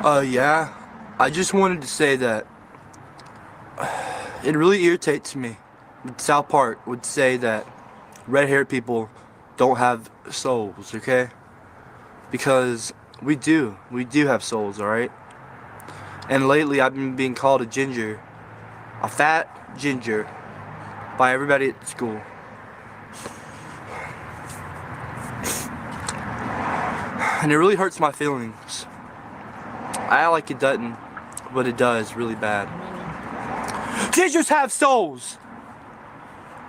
Yeah. I just wanted to say that it really irritates me that South Park would say that red-haired people don't have souls, okay? Because we do. We do have souls, alright? And lately I've been being called a ginger. A fat ginger. By everybody at school. And it really hurts my feelings. I act like it doesn't, but it does really bad. Gingers have souls!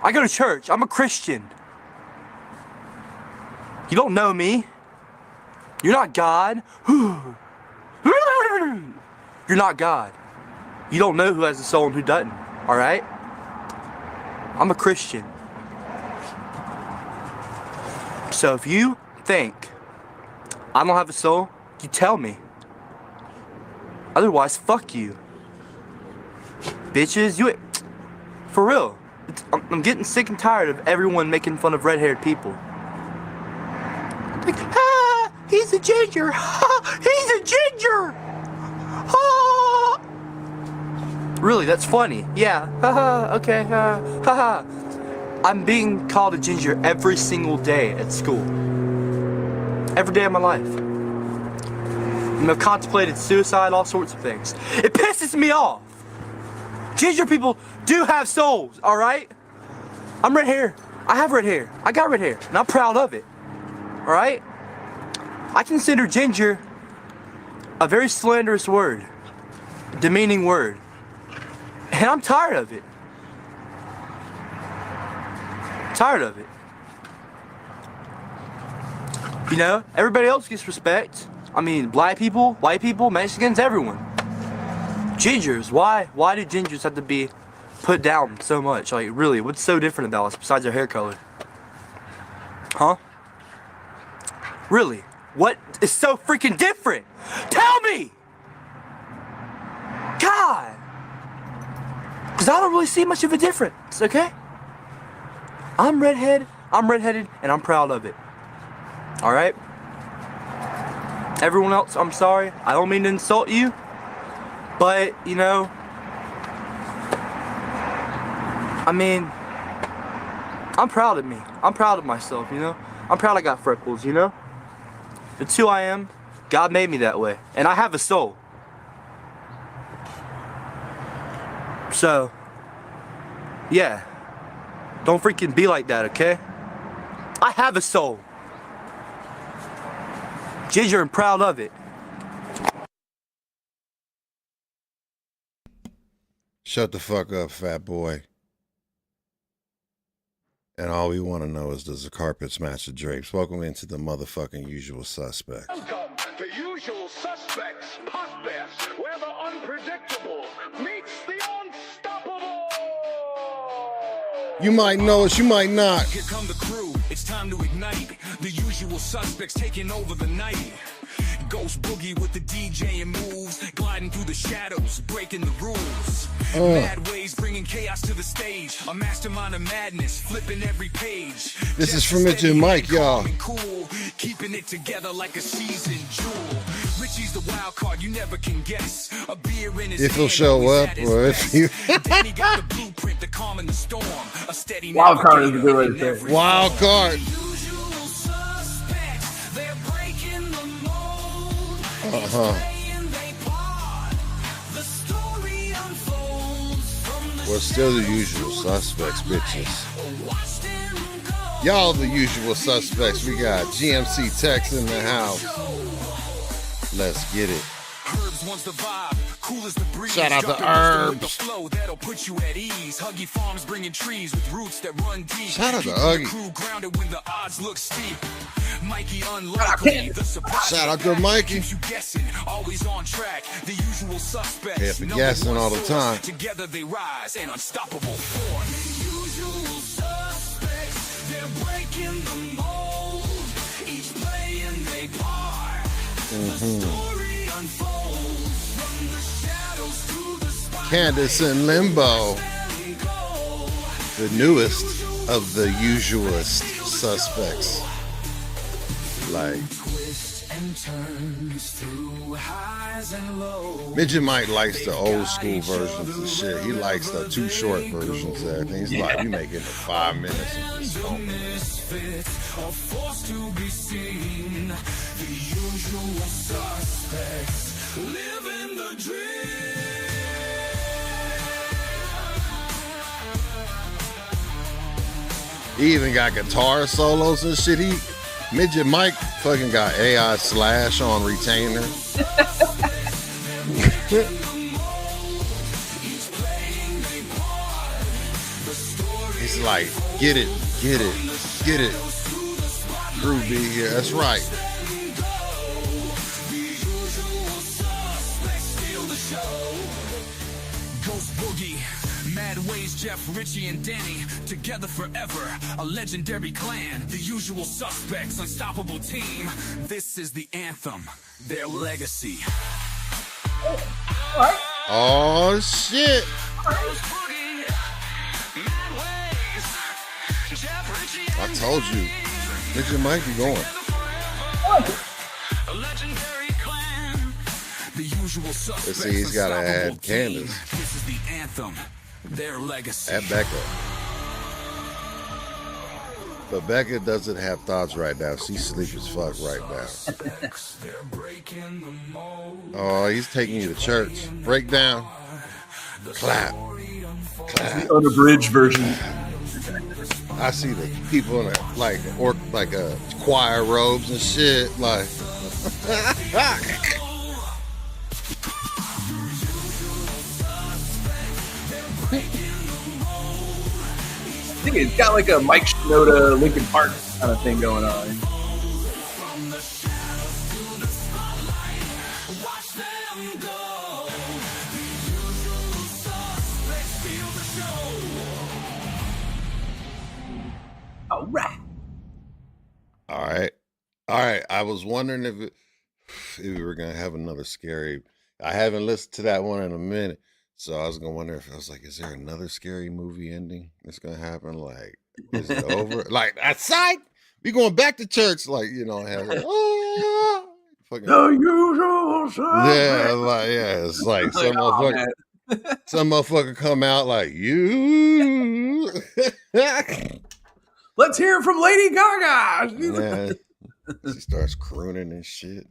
I go to church. I'm a Christian. You don't know me. You're not God. You're not God. You don't know who has a soul and who doesn't, alright? I'm a Christian. So if you think I don't have a soul, you tell me. Otherwise, fuck you. Bitches, you... For real. I'm getting sick and tired of everyone making fun of red-haired people. Like, he's a ginger. He's a ginger. Really, that's funny. Yeah. Okay. I'm being called a ginger every single day at school. Every day of my life. And I've contemplated suicide, all sorts of things. It pisses me off. Ginger people do have souls, alright? I'm red hair. I have red hair. I got red hair. And I'm proud of it. Alright? I consider ginger a very slanderous word. A demeaning word. And I'm tired of it. Tired of it. You know, everybody else gets respect. I mean, black people, white people, Mexicans, everyone. Gingers, why do gingers have to be put down so much? Like, really, what's so different about us besides their hair color? Huh? Really? What is so freaking different? Tell me! God! Because I don't really see much of a difference, okay? I'm redheaded, and I'm proud of it. Alright? Everyone else, I'm sorry. I don't mean to insult you. But, you know, I mean, I'm proud of me. I'm proud of myself, you know? I'm proud I got freckles, you know? It's who I am. God made me that way. And I have a soul. So, yeah. Don't freaking be like that, okay? I have a soul. Ginger and proud of it. Shut the fuck up, fat boy. And all we want to know is, does the carpets match the drapes? Welcome into the motherfucking Usual Suspects. Welcome to Usual Suspects Podcast, where the unpredictable meets the unstoppable. You might know us, you might not. Here come the crew, it's time to ignite. The Usual Suspects taking over the night. Ghost boogie with the DJ and moves, gliding through the shadows, breaking the rules. Mad ways bringing chaos to the stage. A mastermind of madness, flipping every page. This is from Mitch and Mike, y'all. Cool, keeping it together like a seasoned jewel. Richie's the wild card, you never can guess. A beer in his If he'll hand, show always up, at his or best. if you Danny got the blueprint to calm in the storm. A steady Wild card is navigator good right in there. every wild card. Usual suspects, they're breaking the mold. We're still the Usual Suspects, bitches. Y'all the Usual Suspects. We got GMC Tex in the house. Let's get it. Shout out to Herbs. Shout out to Huggy. Shout out to Mikey. Yeah, for guessing all the time. Together they rise and unstoppable force. Usual suspects, they're breaking the mold. Each playing their part. The story unfolds from the shadows to the spotlight. Candace in Limbo. The newest of the usualist suspects. Like, and turns through highs and lows. Midget Mike likes the old school versions of shit. He likes the too short versions of everything. He's like, we make it in 5 minutes. Misfits are forced to be seen. The usual suspects living the dream. He even got guitar solos and shit. Midget Mike fucking got AI Slash on retainer. He's like, get it. Groovy here, that's right. Ghost Boogie, Mad Ways, Jeff, Richie, and Danny, together forever, a legendary clan, the usual suspects, unstoppable team. This is the anthem, their legacy. Oh shit. I told you, Midget Mike be going. A legendary clan, the usual suspects. Let's see, he's got to add Candace. This is the anthem, their legacy. Add Becca. But Becca doesn't have thoughts right now. She's sleep as fuck right now. Oh, he's taking you to church. Break down. Clap. Clap. Unabridged version. I see the people in a choir robes and shit. Like, I think it's got like a Mike Shinoda, Linkin Park kind of thing going on. All right. All right. I was wondering if we were gonna have another scary. I haven't listened to that one in a minute, so I was gonna wonder if I was like, is there another scary movie ending that's gonna happen? Like, is it over? Like, aside, we going back to church? Like, have fucking, The usual suspects. it's like some Like, oh, motherfucker. man. Some motherfucker come out like you. Let's hear from Lady Gaga. Yeah. She starts crooning and shit.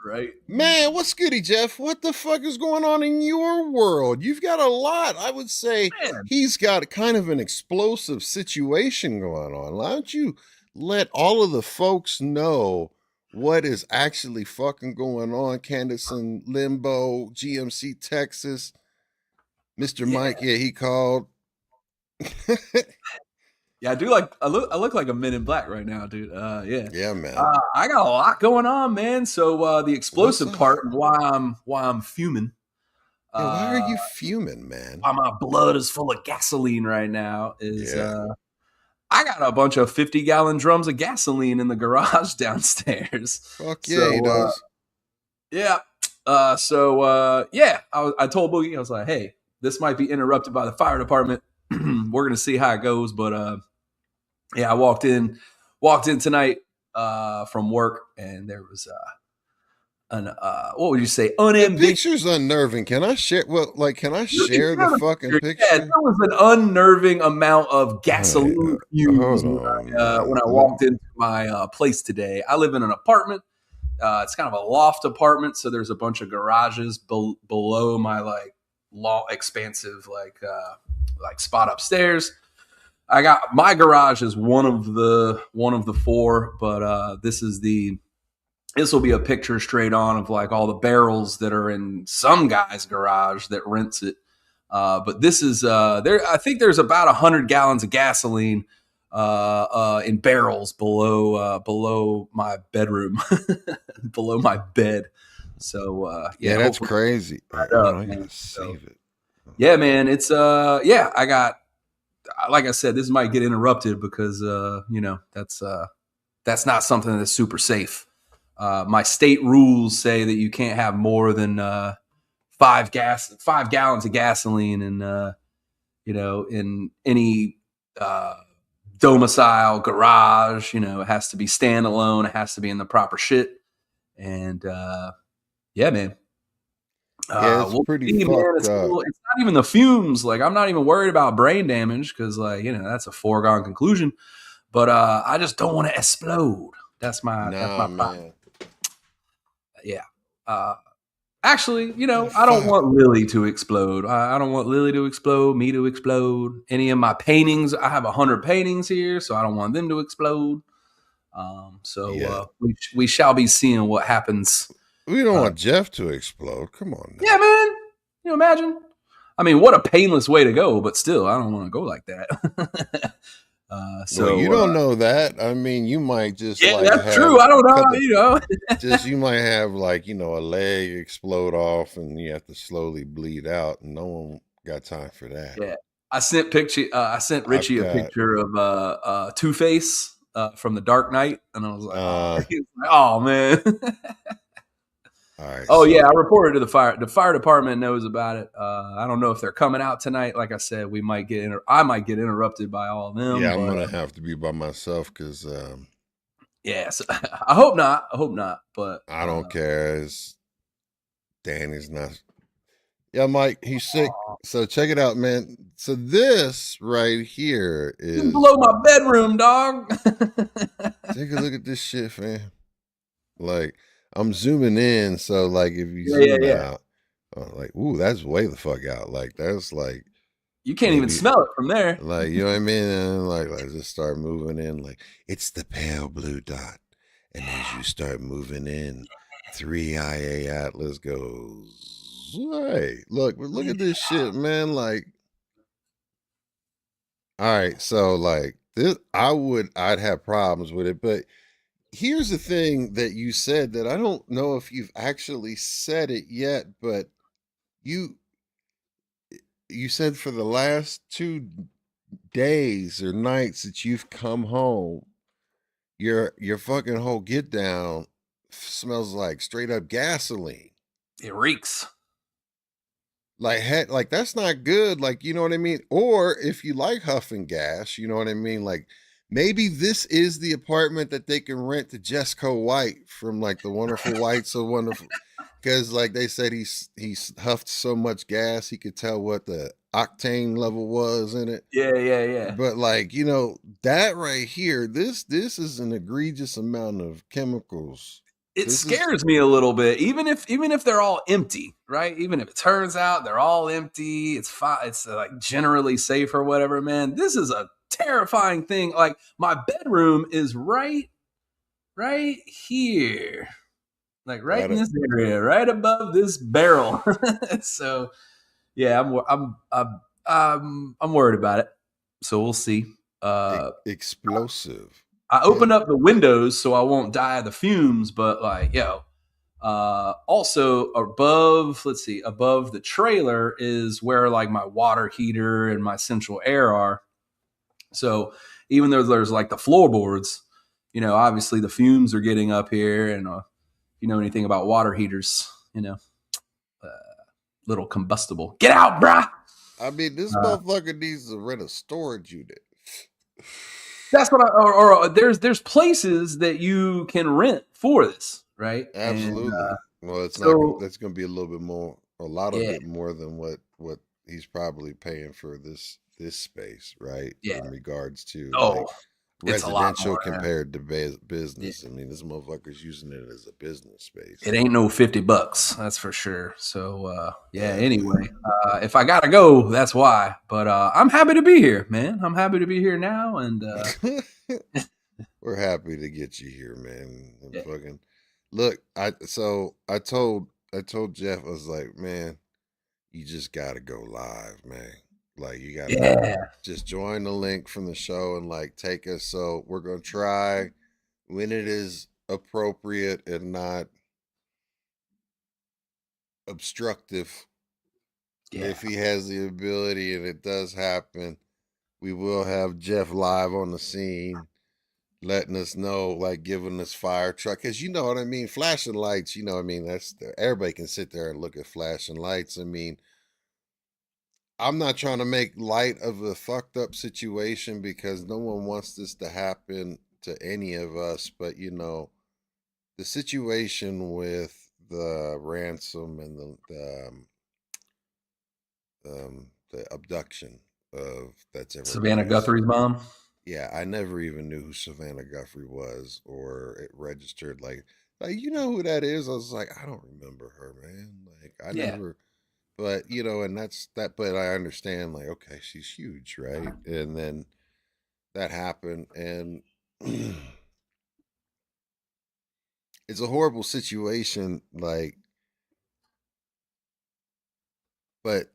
Right. Man, what's goody, Jeff? What the fuck is going on in your world? You've got a lot. I would say he's got kind of an explosive situation going on. Why don't you let all of the folks know what is actually fucking going on? Candace in Limbo, GMC, Texas. Mr. Mike, he called. Yeah, I do I look like a Men in Black right now, dude. Yeah, man. I got a lot going on, man. So the explosive part and why I'm fuming. Yeah, why are you fuming, man? Why my blood is full of gasoline right now is I got a bunch of 50-gallon drums of gasoline in the garage downstairs. Fuck yeah, he does. I told Boogie, I was like, hey, this might be interrupted by the fire department. We're gonna see how it goes, but I walked in tonight from work, and there was what would you say, unambiguous. Picture's unnerving. Can I share? Well, like, can I share the fucking picture? Yeah, there was an unnerving amount of gasoline fumes when I walked into my place today. I live in an apartment. It's kind of a loft apartment, so there's a bunch of garages below my expansive spot upstairs. I got my garage is one of the four, but this will be a picture straight on of like all the barrels that are in some guy's garage that rents it. But this is there. I think there's about 100 gallons of gasoline in barrels below my bedroom, below my bed. So that's crazy. I gotta save it. Yeah, man, it's I got, like I said, this might get interrupted because that's not something that's super safe. My state rules say that you can't have more than 5 gallons of gasoline in in any domicile garage. It has to be standalone. It has to be in the proper shit. And yeah, man. Yeah, it's We'll pretty see, man. fucked It's up. not even the fumes. Like, I'm not even worried about brain damage because, like, that's a foregone conclusion. But I just don't want to explode. That's my problem. Man. Yeah. Actually, I don't want Lily to explode. I don't want Lily to explode, me to explode. Any of my paintings, I have 100 paintings here, so I don't want them to explode. We shall be seeing what happens. We don't want Jeff to explode. Come on now. Yeah, man. Imagine? I mean, what a painless way to go, but still, I don't want to go like that. You don't know that. I mean, you might just that's true. I don't know. You might have a leg explode off, and you have to slowly bleed out, and no one got time for that. Yeah, I sent Richie a picture of Two-Face from The Dark Knight, and I was like, oh man. All right. Yeah, I reported to the fire. The fire department knows about it. I don't know if they're coming out tonight. Like I said, I might get interrupted by all of them. Yeah, I'm gonna have to be by myself because. So I hope not. But I don't care. Danny's not. Yeah, Mike, he's sick. So check it out, man. So this right here is below my bedroom, dog. Take a look at this shit, man. Like. I'm zooming in, so if you zoom out, ooh, that's way the fuck out. That's you can't even smell it from there. You know what I mean? And just start moving in. It's the pale blue dot, and as you start moving in, 3IA Atlas goes. Hey, look at this shit, man. All right, so this, I'd have problems with it, but. Here's the thing that you said that I don't know if you've actually said it yet, but you said for the last 2 days or nights that you've come home, your fucking whole get down smells like straight up gasoline. It reeks. That's not good. You know what I mean? Or if you like huffing gas, you know what I mean? Maybe this is the apartment that they can rent to Jesco White from The Wonderful White So Wonderful, because they said he's huffed so much gas he could tell what the octane level was in it. Yeah. But that right here, this is an egregious amount of chemicals. It scares me a little bit, even if they're all empty, right? Even if it turns out they're all empty, it's fine. It's generally safe or whatever, man. This is a terrifying thing. My bedroom is right here, right in this area, right above this barrel. So yeah, I'm worried about it. So we'll see. Explosive. I opened up the windows so I won't die of the fumes, but also above the trailer is where my water heater and my central air are. So even though there's the floorboards, obviously the fumes are getting up here, and if you know anything about water heaters, little combustible. Get out, brah! I mean, this motherfucker needs to rent a storage unit. That's what there's places that you can rent for this, right? Absolutely. Well, it's not. That's going to be a little bit more, a lot of it more than what he's probably paying for this space, right? Yeah. In regards to more, residential compared to business. Yeah. I mean, this motherfucker's using it as a business space. It ain't no $50, that's for sure. So anyway, if I gotta go, that's why. But I'm happy to be here, man. I'm happy to be here now, and we're happy to get you here, man. Fucking look, I told Jeff, I was like, man, you just gotta go live, man. You gotta just join the link from the show and take us. So we're gonna try when it is appropriate and not obstructive. Yeah. If he has the ability and it does happen, we will have Jeff live on the scene, letting us know, giving us fire truck. Cause you know what I mean? Flashing lights, you know what I mean? Everybody can sit there and look at flashing lights. I mean, I'm not trying to make light of a fucked up situation because no one wants this to happen to any of us. But, the situation with the ransom and the abduction of that's ever Savannah occurred. Guthrie's mom. Yeah, I never even knew who Savannah Guthrie was, or it registered like you know who that is. I was like, I don't remember her, man. Like I Yeah. never, but you know, and that's that. But I understand, like, okay, she's huge, right? And then that happened, and it's a horrible situation. Like, but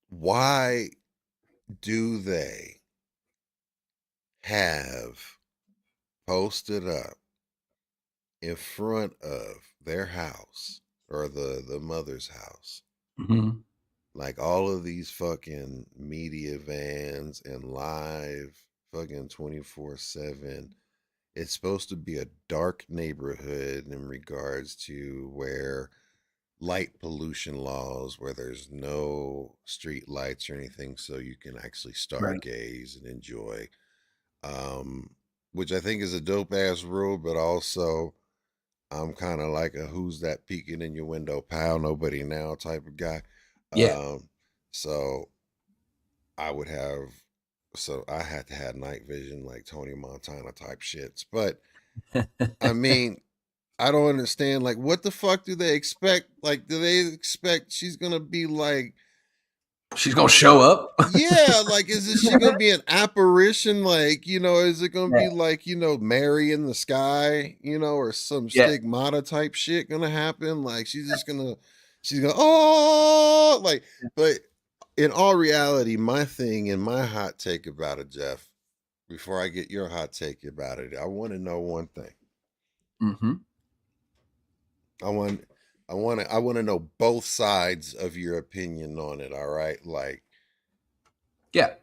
why do they have posted up in front of their house or the mother's house, Mm-hmm. like all of these fucking media vans and live fucking 24/7? It's supposed to be a dark neighborhood in regards to where light pollution laws, where there's no street lights or anything, so you can actually Right. stargaze and enjoy, which I think is a dope ass rule, but also I'm kind of like a who's that peeking in your window, pal, nobody now type of guy. Yeah. So I would have, so I had to have night vision like Tony Montana type shits. But I mean, I don't understand. Like, what the fuck do they expect? Like, do they expect she's gonna be like, She's gonna show up. yeah, like, she gonna be an apparition? Like, you know, is it gonna Yeah. be like, you know, Mary in the sky, you know, or some Yeah. stigmata type shit gonna happen? Like, she's gonna, oh, like, but in all reality, my thing and my hot take about it, Jeff, before I get your hot take about it, I want to know one thing. Mm-hmm. I want to know both sides of your opinion on it. All right. Like, Yeah.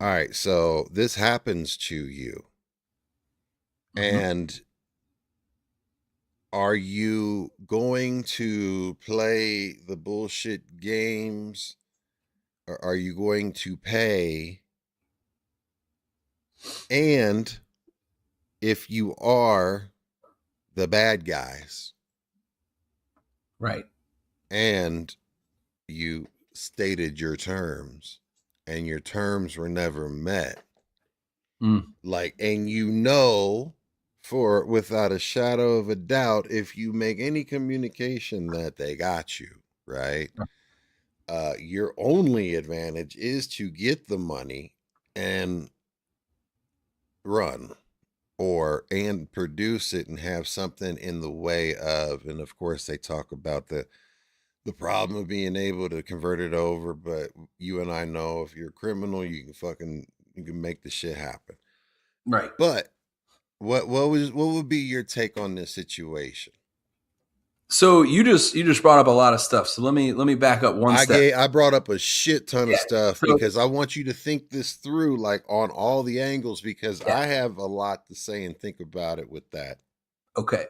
all right. So this happens to you. Mm-hmm. And are you going to play the bullshit games, or are you going to pay? And if you are the bad guys, Right. and you stated your terms and your terms were never met, like, and you know, for without a shadow of a doubt, if you make any communication that they got you, right, your only advantage is to get the money and run, or and produce it and have something in the way of, and of course they talk about the problem of being able to convert it over, but you and I know if you're a criminal, you can make the shit happen. Right. But what would be your take on this situation? So you just brought up a lot of stuff. So let me back up one step. I brought up a shit ton of stuff because I want you to think this through, like on all the angles, because I have a lot to say and think about it with that. Okay.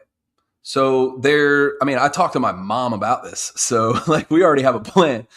So I talked to my mom about this. So like we already have a plan.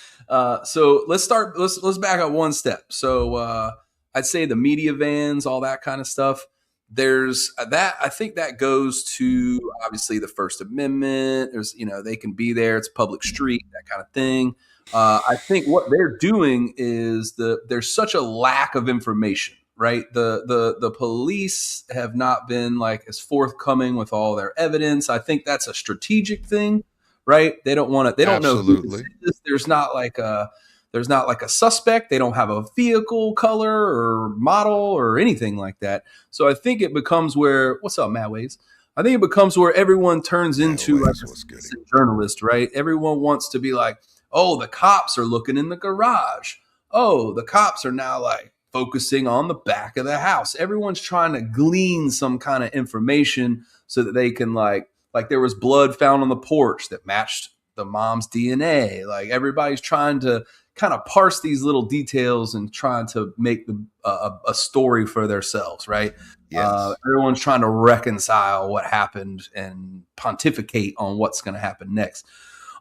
So let's back up one step. So I'd say the media vans, all that kind of stuff. There's that. I think that goes to obviously the First Amendment. There's, they can be there. It's a public street, that kind of thing. I think what they're doing is there's such a lack of information, right? The police have not been like as forthcoming with all their evidence. I think that's a strategic thing, right? They don't want to. They don't know who this is. There's not like a suspect. They don't have a vehicle color or model or anything like that. So I think it becomes where, what's up, Matt Ways? I think it becomes where everyone turns into like a journalist, right? Everyone wants to be like, oh, the cops are looking in the garage. Oh, the cops are now like focusing on the back of the house. Everyone's trying to glean some kind of information so that they can like there was blood found on the porch that matched the mom's DNA. Like everybody's trying to kind of parse these little details and trying to make a story for themselves, right? Yes. Everyone's trying to reconcile what happened and pontificate on what's going to happen next.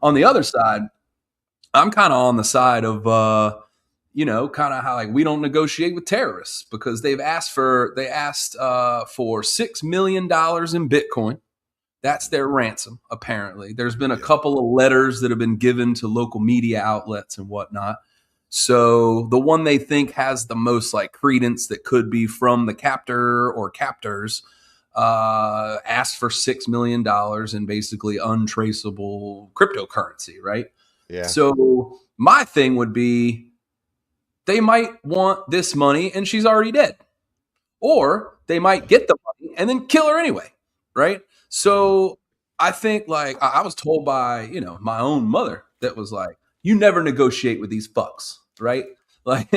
On the other side, I'm kind of on the side of you know, kind of how like we don't negotiate with terrorists because they asked for $6 million in Bitcoin. That's their ransom, apparently. There's been a couple of letters that have been given to local media outlets and whatnot. So the one they think has the most like credence that could be from the captor or captors asked for $6 million in basically untraceable cryptocurrency, right? Yeah. So my thing would be they might want this money and she's already dead. Or they might get the money and then kill her anyway, right? So I think like I was told by, you know, my own mother that was like, you never negotiate with these fucks, right? Like,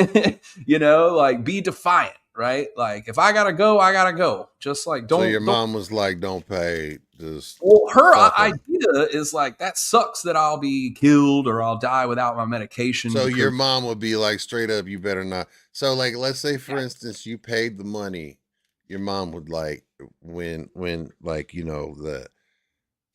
you know, like be defiant, right? Like if I gotta go, I gotta go. Just like don't. So your don't, mom was like, "Don't pay this." well, her fuck 'em. idea is like that sucks that I'll be killed or I'll die without my medication. So because- your mom would be like, straight up, "You better not." So like, let's say for instance, you paid the money. Your mom would like when like, you know, the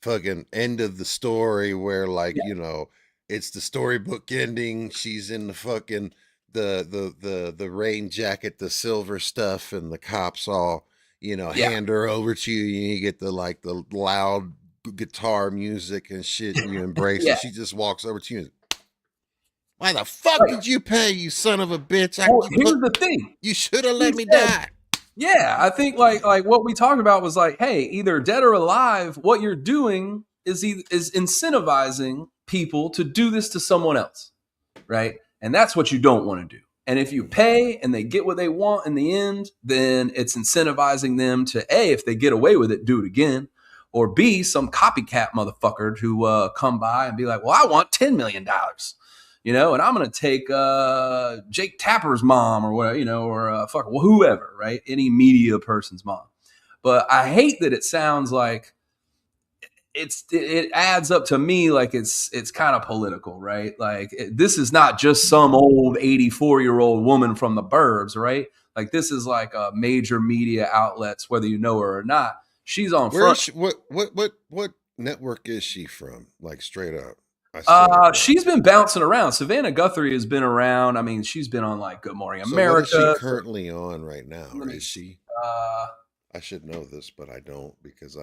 fucking end of the story where like, you know, it's the storybook ending. She's in the fucking the rain jacket, the silver stuff, and the cops all, you know, hand her over to you, and you get the like the loud guitar music and shit, and you embrace it. She just walks over to you and, why the fuck did you pay, you son of a bitch? Here's the thing. You should have let me die. Yeah, I think like what we talked about was like, hey, either dead or alive, what you're doing is incentivizing people to do this to someone else, right? And that's what you don't want to do. And if you pay and they get what they want in the end, then it's incentivizing them to A, if they get away with it, do it again, or B, some copycat motherfucker who come by and be like, well, I want $10 million. You know, and I'm going to take Jake Tapper's mom or whatever, you know, or whoever, right? Any media person's mom. But I hate that it sounds like it adds up to me like it's kind of political, right? Like this is not just some old 84-year-old woman from the burbs, right? Like this is like a major media outlets, whether you know her or not. She's on front. She, what network is she from? Like straight up. She's been bouncing around. Savannah Guthrie has been around. I mean, she's been on like Good Morning America. So what is she currently on right now? Is she? I should know this, but I don't because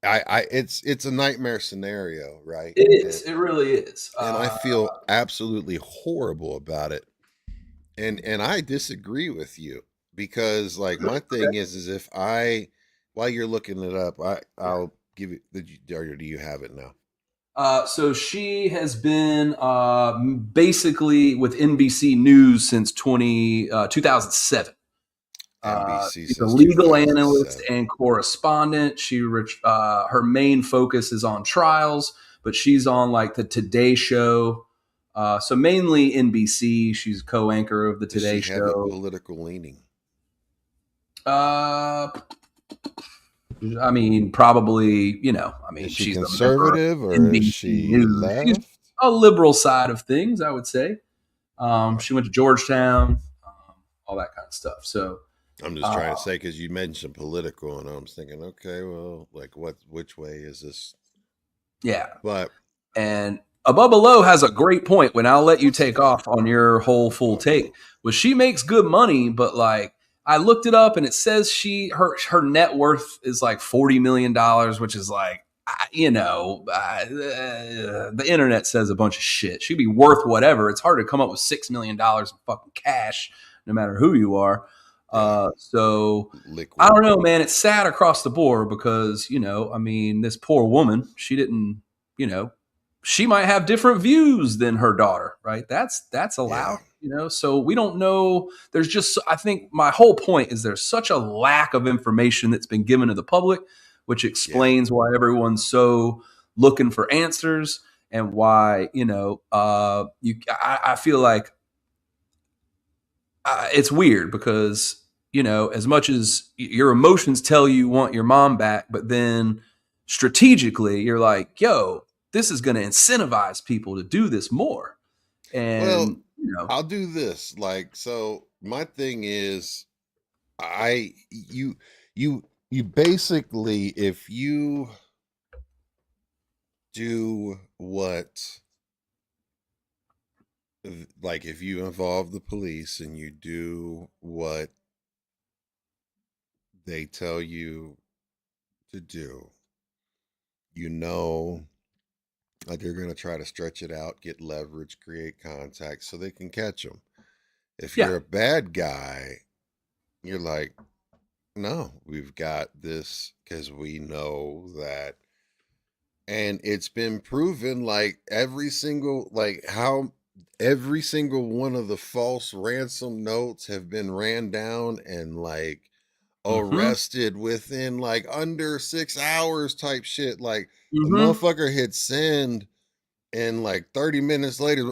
it's a nightmare scenario, right? It is. It really is. And I feel absolutely horrible about it. And I disagree with you because like my thing is if while you're looking it up, I'll give it. Or do you have it now? So she has been basically with NBC News since 2007. She's a legal analyst and correspondent. Her main focus is on trials, but she's on like the Today Show. So mainly NBC. She's co-anchor of the Today Show. Have a political leaning? I mean, probably, you know, I mean, is she she's conservative or is she left? She's a liberal side of things, I would say. She went to Georgetown, all that kind of stuff. So I'm just trying to say, because you mentioned political, and I'm thinking, okay, well, like which way is this? Yeah. And Above Below has a great point when I'll let you take off on your whole full take. Well, she makes good money, but like, I looked it up and it says her net worth is like $40 million, which is like, you know, the internet says a bunch of shit. She'd be worth whatever. It's hard to come up with $6 million in fucking cash, no matter who you are. So liquid. I don't know, man. It's sad across the board because, you know, I mean, this poor woman, she didn't, you know, she might have different views than her daughter, right? That's allowed, you know? So we don't know. There's just, I think my whole point is there's such a lack of information that's been given to the public, which explains why everyone's so looking for answers and why, you know, I feel like it's weird because, you know, as much as your emotions tell you want your mom back, but then strategically you're like, yo, this is going to incentivize people to do this more. And, well, you know, I'll do this. Like, so my thing is, you basically, if you do what like if you involve the police and you do what they tell you to do, you know that they're going to try to stretch it out, get leverage, create contact so they can catch them. If Yeah. you're a bad guy, you're like, no, we've got this because we know that. And it's been proven like every single one of the false ransom notes have been ran down and like Mm-hmm. arrested within like under 6 hours type shit. Like the Mm-hmm. motherfucker hit send and like 30 minutes later,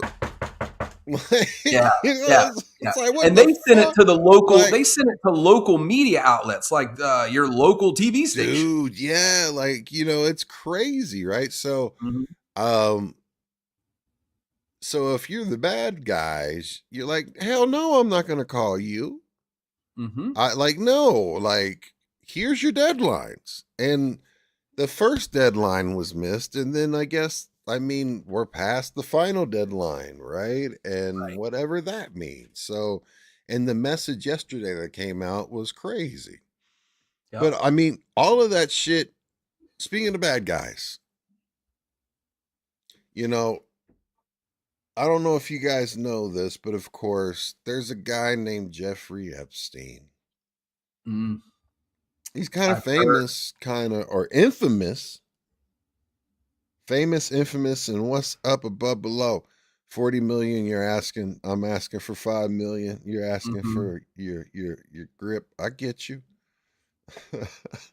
like, Yeah. you know, Yeah. Yeah. it's like, what And the they sent it fuck? to the local. Like, They sent it to local media outlets, like your local TV station. dude, yeah, like, you know, it's crazy, right? So, Mhm. um, so if you're the bad guys, you're like, hell no, I'm not gonna call you. Mhm. I like, no, like, here's your deadlines. And the first deadline was missed, and then I guess, I mean, we're past the final deadline, right? And Right. whatever that means. So, and the message yesterday that came out was crazy. Yep. But I mean, all of that shit, speaking of bad guys, you know, I don't know if you guys know this, but of course, there's a guy named Jeffrey Epstein. Mm. He's kind of I've heard. famous, or infamous. Famous, infamous, and what's up above below? 40 million you're asking. I'm asking for 5 million. You're asking Mhm. for your grip. I get you.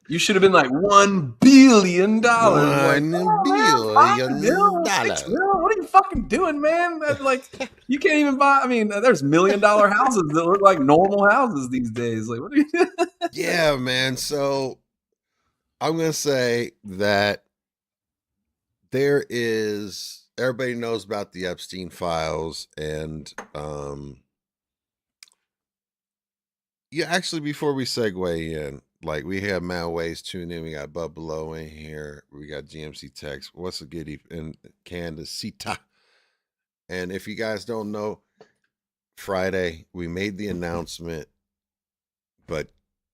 You should have been like $1 billion. Like, $1 oh, man, 5 billion. mil, 6 mil. What are you fucking doing, man? That's like, you can't even buy. I mean, there's $1 million houses that look like normal houses these days. Like, what are you? Yeah, man. So I'm gonna say that everybody knows about the Epstein files, and yeah, actually, before we segue in, like, we have Matt Ways tuned in, we got Bub Below in here, we got GMC Text, what's a goodie, and Candace Sita. And if you guys don't know, Friday we made the announcement, but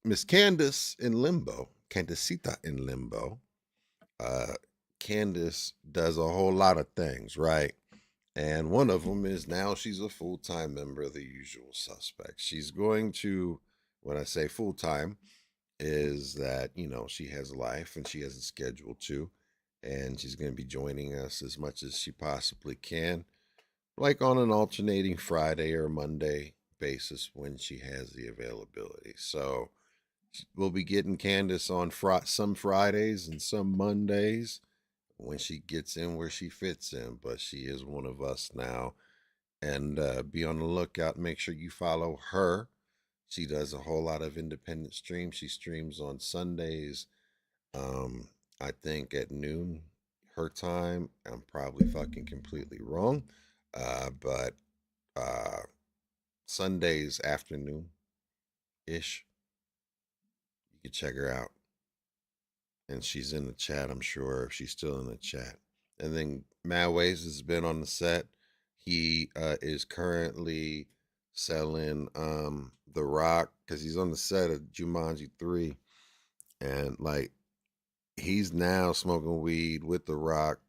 Miss Candace in limbo, Candace Sita in limbo. Candace does a whole lot of things, right? And one of them is now she's a full-time member of the Usual Suspects. She's going to, when I say full-time, is that, you know, she has a life and she has a schedule too. And she's going to be joining us as much as she possibly can, like on an alternating Friday or Monday basis when she has the availability. So we'll be getting Candace on some Fridays and some Mondays when she gets in where she fits in. But she is one of us now. And be on the lookout. Make sure you follow her. She does a whole lot of independent streams. She streams on Sundays, I think at noon her time. I'm probably fucking completely wrong. But Sundays afternoon ish. You can check her out. And she's in the chat, I'm sure, if she's still in the chat. And then Matt Ways has been on the set. He is currently selling The Rock because he's on the set of Jumanji 3. And like he's now smoking weed with The Rock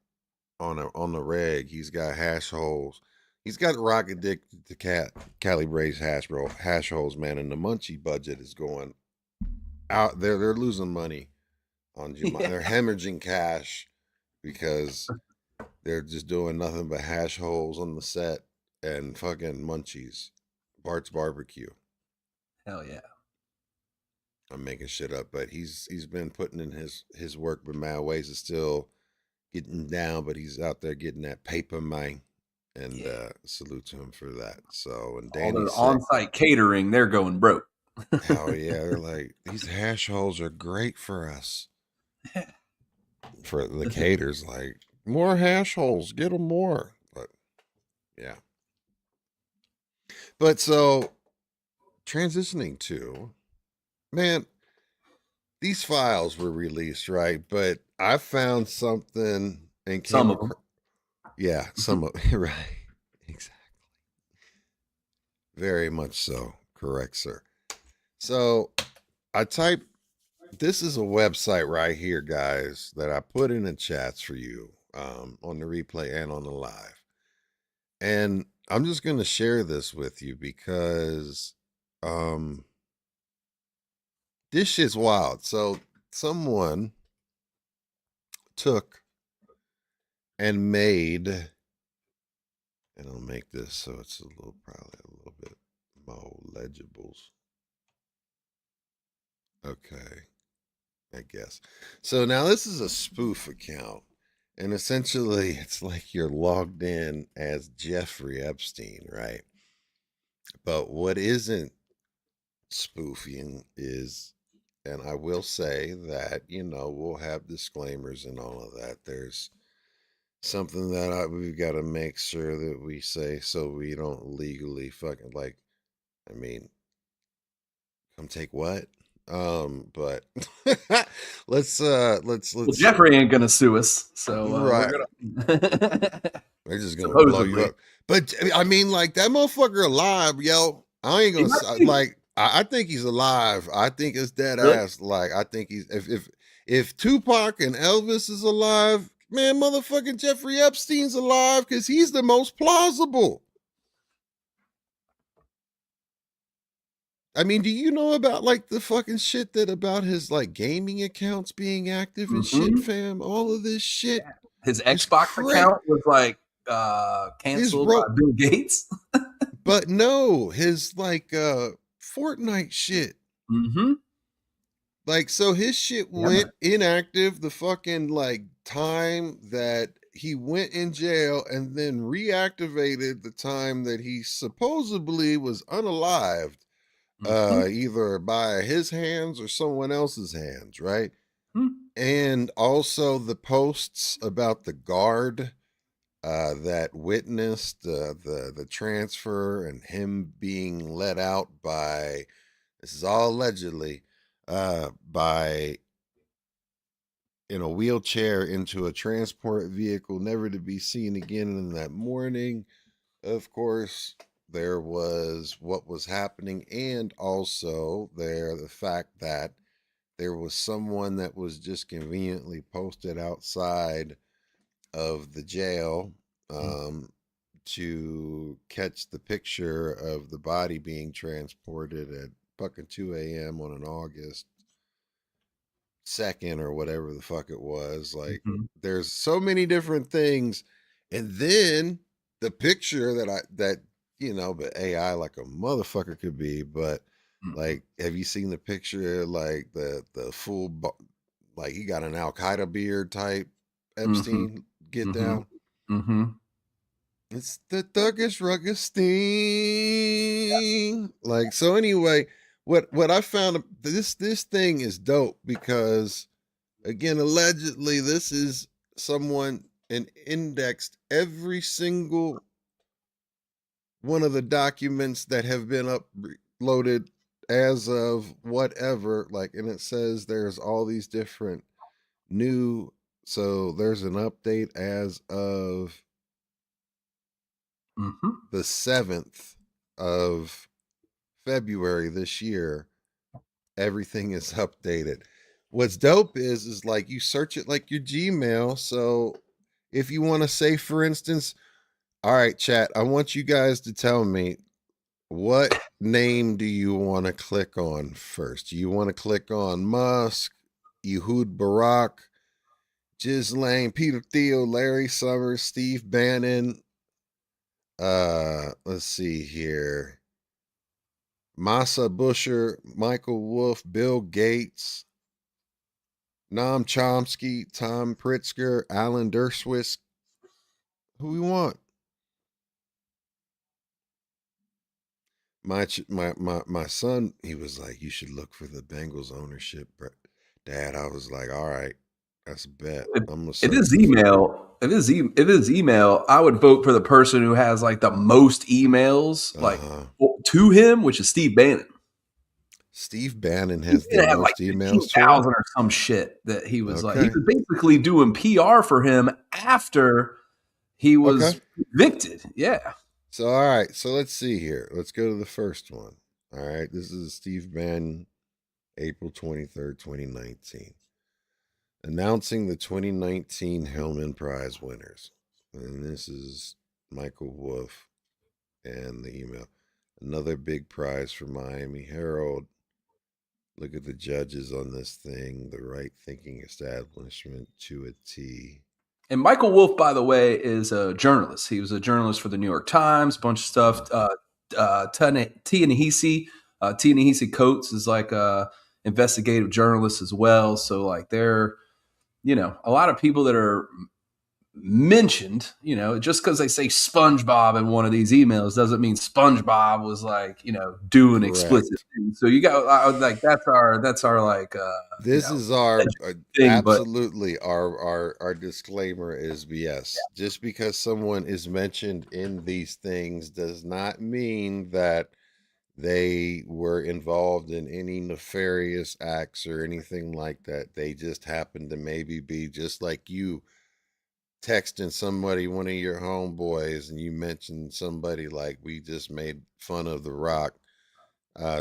on the reg. He's got hash holes. He's got Rock addicted to Cali Bray's hash holes, man. And the Munchie budget is going out. They're losing money on Jumanji. Yeah. They're hemorrhaging cash because they're just doing nothing but hash holes on the set and fucking munchies. Bart's Barbecue. Hell yeah. I'm making shit up, but he's been putting in his work, but Matt Ways is still getting down, but he's out there getting that paper, man. And salute to him for that. So, and All Danny the said, on-site catering, they're going broke. hell yeah, they're like, these hash holes are great for us. For the caters, like, more hash holes, get them more. But yeah. But so transitioning to, man, these files were released, right? But I found something and Some came of them. across, yeah, some of right, exactly. Very much so. Correct, sir. So I typed, this is a website right here, guys, that I put in the chats for you on the replay and on the live. And I'm just going to share this with you because this shit's wild. So someone took and made, and I'll make this so it's probably a little bit more legibles. Okay, I guess. So now this is a spoof account, and essentially it's like you're logged in as Jeffrey Epstein, right? But what isn't spoofing is, and I will say that, we'll have disclaimers and all of that. There's something that we've got to make sure that we say so we don't legally fucking, like, I mean, come take what? But let's Well, Jeffrey ain't gonna sue us, so right. They're just gonna blow you up. But I mean, like, that motherfucker alive, yo. I ain't gonna like. I think he's alive. I think it's dead ass. Like, I think he's if Tupac and Elvis is alive, man, motherfucking Jeffrey Epstein's alive because he's the most plausible. I mean, do you know about like the fucking shit that about his like gaming accounts being active and shit, fam? All of this shit. Yeah. His Xbox account was like canceled by Bill Gates. But no, his like Fortnite shit. Like, so his shit went inactive the fucking like time that he went in jail and then reactivated the time that he supposedly was unalived. Either by his hands or someone else's hands, right? And also the posts about the guard that witnessed the transfer and him being let out by, this is all allegedly, by in a wheelchair into a transport vehicle, never to be seen again in that morning. Of course, there was what was happening, and also the fact that there was someone that was just conveniently posted outside of the jail to catch the picture of the body being transported at fucking 2 a.m. on an August 2nd or whatever the fuck it was. Like, there's so many different things. And then the picture that but AI like a motherfucker could be, but like, have you seen the picture, like the full, like he got an Al Qaeda beard type Epstein get down? It's the thuggish rugged thing. Like, so anyway, what I found, this thing is dope because, again, allegedly this is someone and indexed every single one of the documents that have been uploaded as of whatever, like, and it says there's all these different new, so there's an update as of the 7th of February this year. Everything is updated. What's dope is like you search it like your Gmail. So if you want to say, for instance, all right, chat, I want you guys to tell me, what name do you want to click on first? Do you want to click on Musk, Ehud Barak, Ghislaine, Peter Thiel, Larry Summers, Steve Bannon? Let's see here. Masa Busher, Michael Wolff, Bill Gates, Noam Chomsky, Tom Pritzker, Alan Dershowitz. Who we want? My son, he was like, you should look for the Bengals ownership. Dad, I was like, all right, that's a bet. If it's email, I would vote for the person who has like the most emails like to him, which is Steve Bannon. Steve Bannon has the most like emails to him? Or some shit that he was like, he was basically doing PR for him after he was convicted. Yeah. So, all right. So let's see here. Let's go to the first one. All right. This is Steve Bannon, April 23rd, 2019. Announcing the 2019 Hellman Prize winners. And this is Michael Wolff and the email. Another big prize for Miami Herald. Look at the judges on this thing. The right thinking establishment to a T. And Michael Wolff, by the way, is a journalist. He was a journalist for the New York Times, bunch of stuff. Ta-Nehisi Coates is like a investigative journalist as well. So like they're, a lot of people that are mentioned, just because they say SpongeBob in one of these emails doesn't mean SpongeBob was like, doing Correct. explicit things. So you got like that's our like this is our thing, absolutely our disclaimer is yes. Yeah. Just because someone is mentioned in these things does not mean that they were involved in any nefarious acts or anything like that. They just happen to maybe be just like you texting somebody, one of your homeboys, and you mentioned somebody like we just made fun of The Rock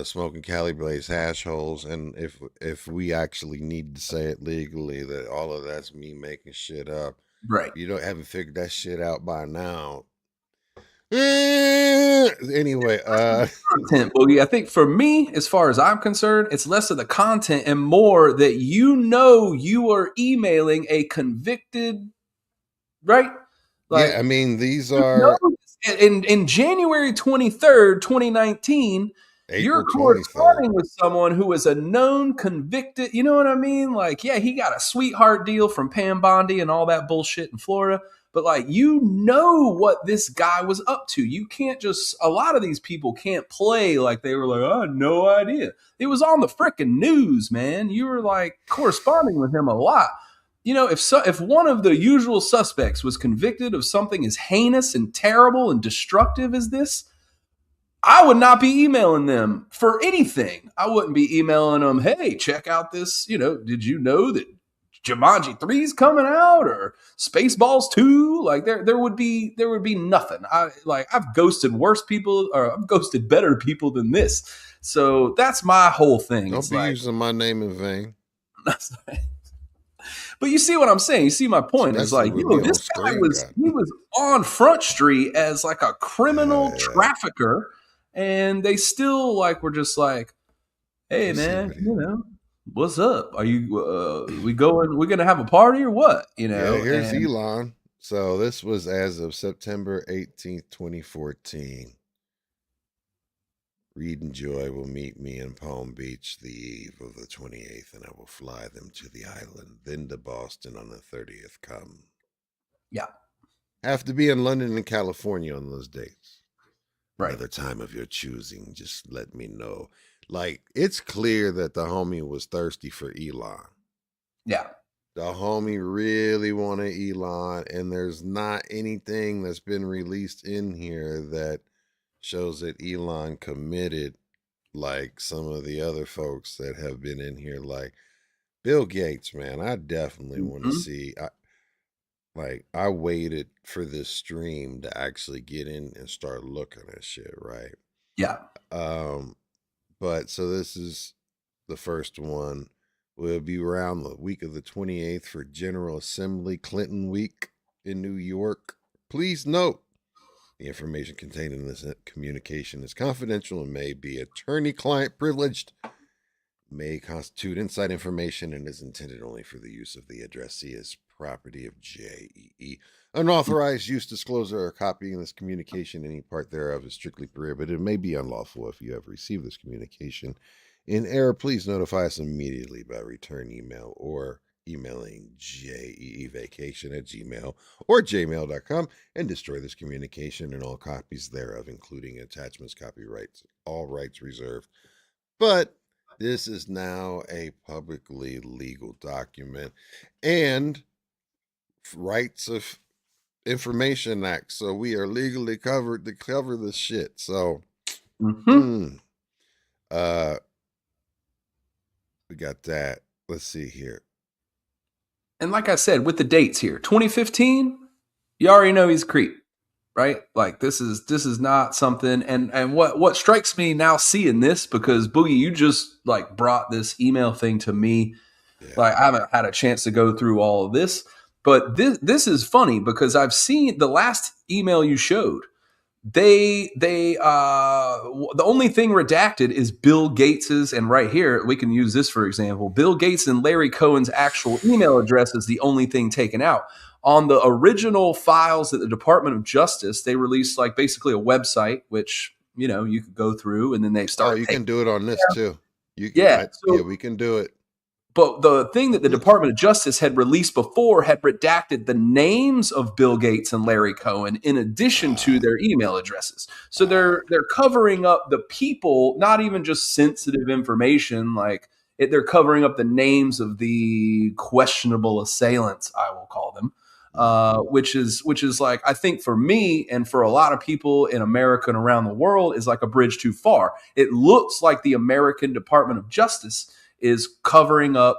smoking Cali Blaze hash holes, and if we actually need to say it legally that all of that's me making shit up, right? You haven't figured that shit out by now. Anyway, content, Boogie. I think for me, as far as I'm concerned, it's less of the content and more that you are emailing a convicted, right? Like, yeah, I mean, these are in January 23rd, 2019. April you're corresponding with someone who is a known convicted. You know what I mean? Like, yeah, he got a sweetheart deal from Pam Bondi and all that bullshit in Florida. But like, what this guy was up to. You can't a lot of these people can't play like they were like, I had no idea. It was on the frickin' news, man. You were like corresponding with him a lot. If one of the usual suspects was convicted of something as heinous and terrible and destructive as this, I would not be emailing them for anything. I wouldn't be emailing them, hey, check out this, did you know that Jumanji 3 is coming out or Spaceballs 2? Like there would be nothing. I've ghosted worse people, or I've ghosted better people than this. So that's my whole thing. Don't be using my name in vain. But you see what I'm saying? You see my point? It's like, this guy was on Front Street as like a criminal trafficker, and they still were just like, hey man, what's up? Are you we're gonna have a party or what? Yeah, here's Elon. So this was as of September 18th, 2014. Reed and Joy will meet me in Palm Beach the eve of the 28th, and I will fly them to the island, then to Boston on the 30th. Come. Yeah. Have to be in London and California on those dates. Right. Another time of your choosing, just let me know. Like, it's clear that the homie was thirsty for Elon. Yeah. The homie really wanted Elon, and there's not anything that's been released in here that shows that Elon committed like some of the other folks that have been in here, like Bill Gates, man. I definitely want to see. I waited for this stream to actually get in and start looking at shit, right? Yeah. But so this is the first one. Will be around the week of the 28th for General Assembly Clinton Week in New York. Please note, the information contained in this communication is confidential and may be attorney-client privileged, may constitute inside information, and is intended only for the use of the addressee as property of JEE. Unauthorized use, disclosure, or copying this communication, any part thereof, is strictly prohibited. It may be unlawful if you have received this communication in error. Please notify us immediately by return email or emailing jeevacation@gmail or jmail.com and destroy this communication and all copies thereof, including attachments, copyrights, all rights reserved. But this is now a publicly legal document and Rights of Information Act, so we are legally covered to cover this shit. So we got that. Let's see here. And like I said, with the dates here, 2015, you already know he's a creep. right? Like this is not something. And what strikes me now seeing this, because Boogie, you just like brought this email thing to me. Yeah. Like I haven't had a chance to go through all of this, but this is funny because I've seen the last email you showed. The only thing redacted is Bill Gates's, and right here we can use this for example. Bill Gates and Larry Cohen's actual email address is the only thing taken out. On the original files at the Department of Justice, they released like basically a website, which you know you could go through, and then they start. Oh, you can do it on this too. You can, yeah, yeah, we can do it. But the thing that the Department of Justice had released before had redacted the names of Bill Gates and Larry Cohen in addition to their email addresses. So they're covering up the people, not even just sensitive information. Like they're covering up the names of the questionable assailants, I will call them, which is like, I think for me and for a lot of people in America and around the world is like a bridge too far. It looks like the American Department of Justice is covering up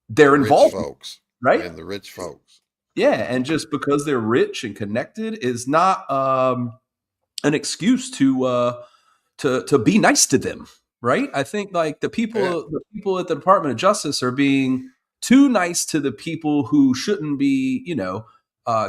their involvement, folks, right? And the rich folks. Yeah, and just because they're rich and connected is not an excuse to be nice to them, right? I think like the people at the Department of Justice are being too nice to the people who shouldn't be, you know,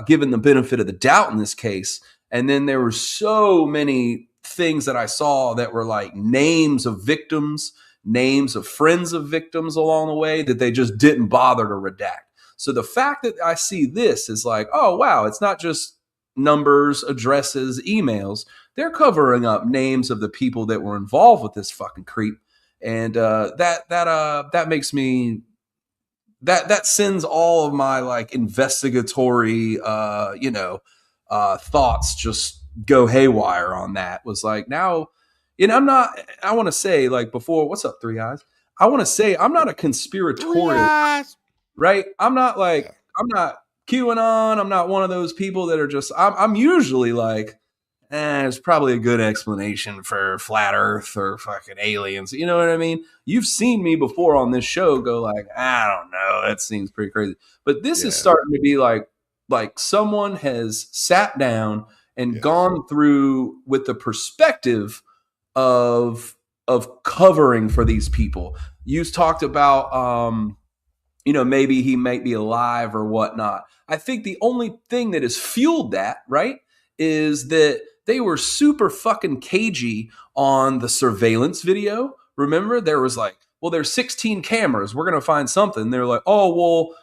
given the benefit of the doubt in this case. And then there were so many things that I saw that were like names of victims, names of friends of victims along the way that they just didn't bother to redact. So the fact that I see this is like, oh, wow, it's not just numbers, addresses, emails. They're covering up names of the people that were involved with this fucking creep. And that makes me, that sends all of my like investigatory, thoughts just go haywire on that. Was like, now, and I want to say like before, what's up, Three Eyes? I want to say I'm not a conspiratorial, right? I'm not like, I'm not QAnon. I'm not one of those people that are just, I'm usually like, there's probably a good explanation for flat earth or fucking aliens. You know what I mean? You've seen me before on this show go like, I don't know. That seems pretty crazy. But this is starting to be like someone has sat down and gone through with the perspective of covering for these people. You talked about, maybe he might be alive or whatnot. I think the only thing that has fueled that, right, is that they were super fucking cagey on the surveillance video. Remember, there was like, well, there's 16 cameras. We're going to find something. They're like, oh, well,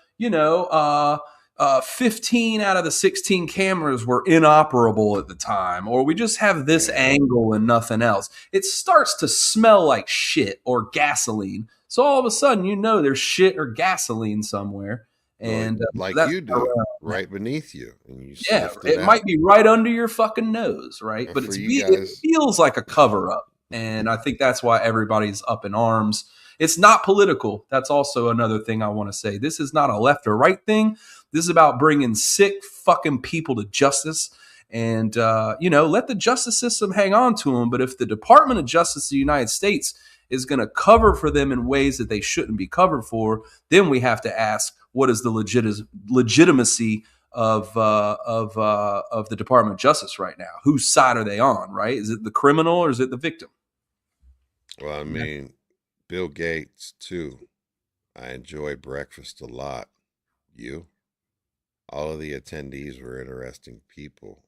15 out of the 16 cameras were inoperable at the time, or we just have this angle and nothing else. It starts to smell like shit or gasoline. So all of a sudden, there's shit or gasoline somewhere. And like you do, right beneath you. And you it might be right under your fucking nose, right? And but it feels like a cover up. And I think that's why everybody's up in arms. It's not political. That's also another thing I want to say. This is not a left or right thing. This is about bringing sick fucking people to justice and, let the justice system hang on to them. But if the Department of Justice of the United States is going to cover for them in ways that they shouldn't be covered for, then we have to ask, what is the legitimacy of the Department of Justice right now? Whose side are they on, right? Is it the criminal or is it the victim? Well, I mean, Bill Gates, too. I enjoyed breakfast a lot. You? All of the attendees were interesting people.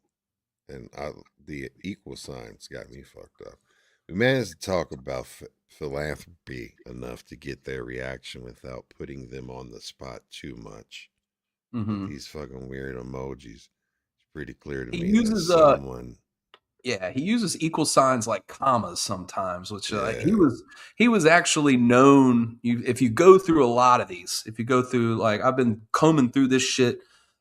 And the equal signs got me fucked up. We managed to talk about philanthropy enough to get their reaction without putting them on the spot too much. Mm-hmm. These fucking weird emojis. It's pretty clear to me uses, that someone... he uses equal signs like commas sometimes, which he was actually known. If you go through a lot of these, if you go through, like, I've been combing through this shit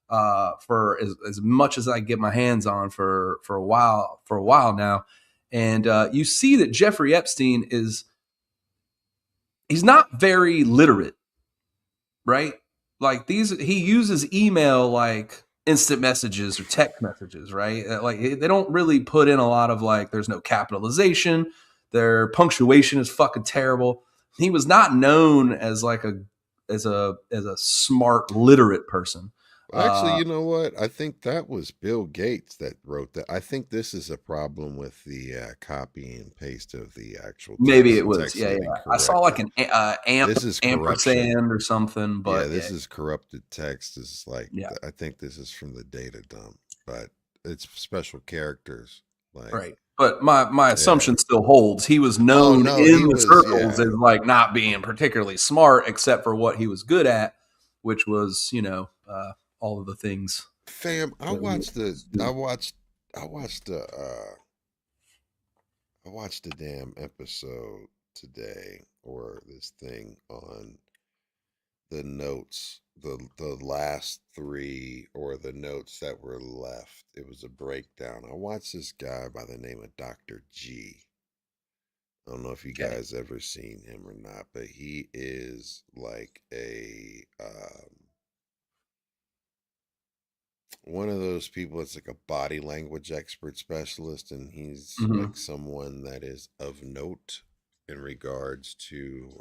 for as much as I get my hands on for a while now. And you see that Jeffrey Epstein he's not very literate, right? Like he uses email like instant messages or text messages, right? Like they don't really put in a lot of like, there's no capitalization. Their punctuation is fucking terrible. He was not known as like a smart, literate person. Actually, you know what? I think that was Bill Gates that wrote that. I think this is a problem with the copy and paste of the actual Maybe text. it The was. text Yeah, getting yeah. I saw like corrected. an amp This is corruption. ampersand or something, Yeah, but yeah, this is corrupted text. Is like yeah, I think this is from the data dump, but it's special characters. Like, right. But my yeah. assumption still holds. He was Oh known no, he in the was. circles Yeah, as like not being particularly smart, except for what he was good at, which was all of the things. fam. I That we watched the. do. I watched the. I watched the damn episode today or this thing on the notes, the last three or the notes that were left. It was a breakdown. I watched this guy by the name of Dr. G. I don't know if you Okay. guys ever seen him or not, but he is like a one of those people that's like a body language expert specialist, and he's Hmm. like someone that is of note in regards to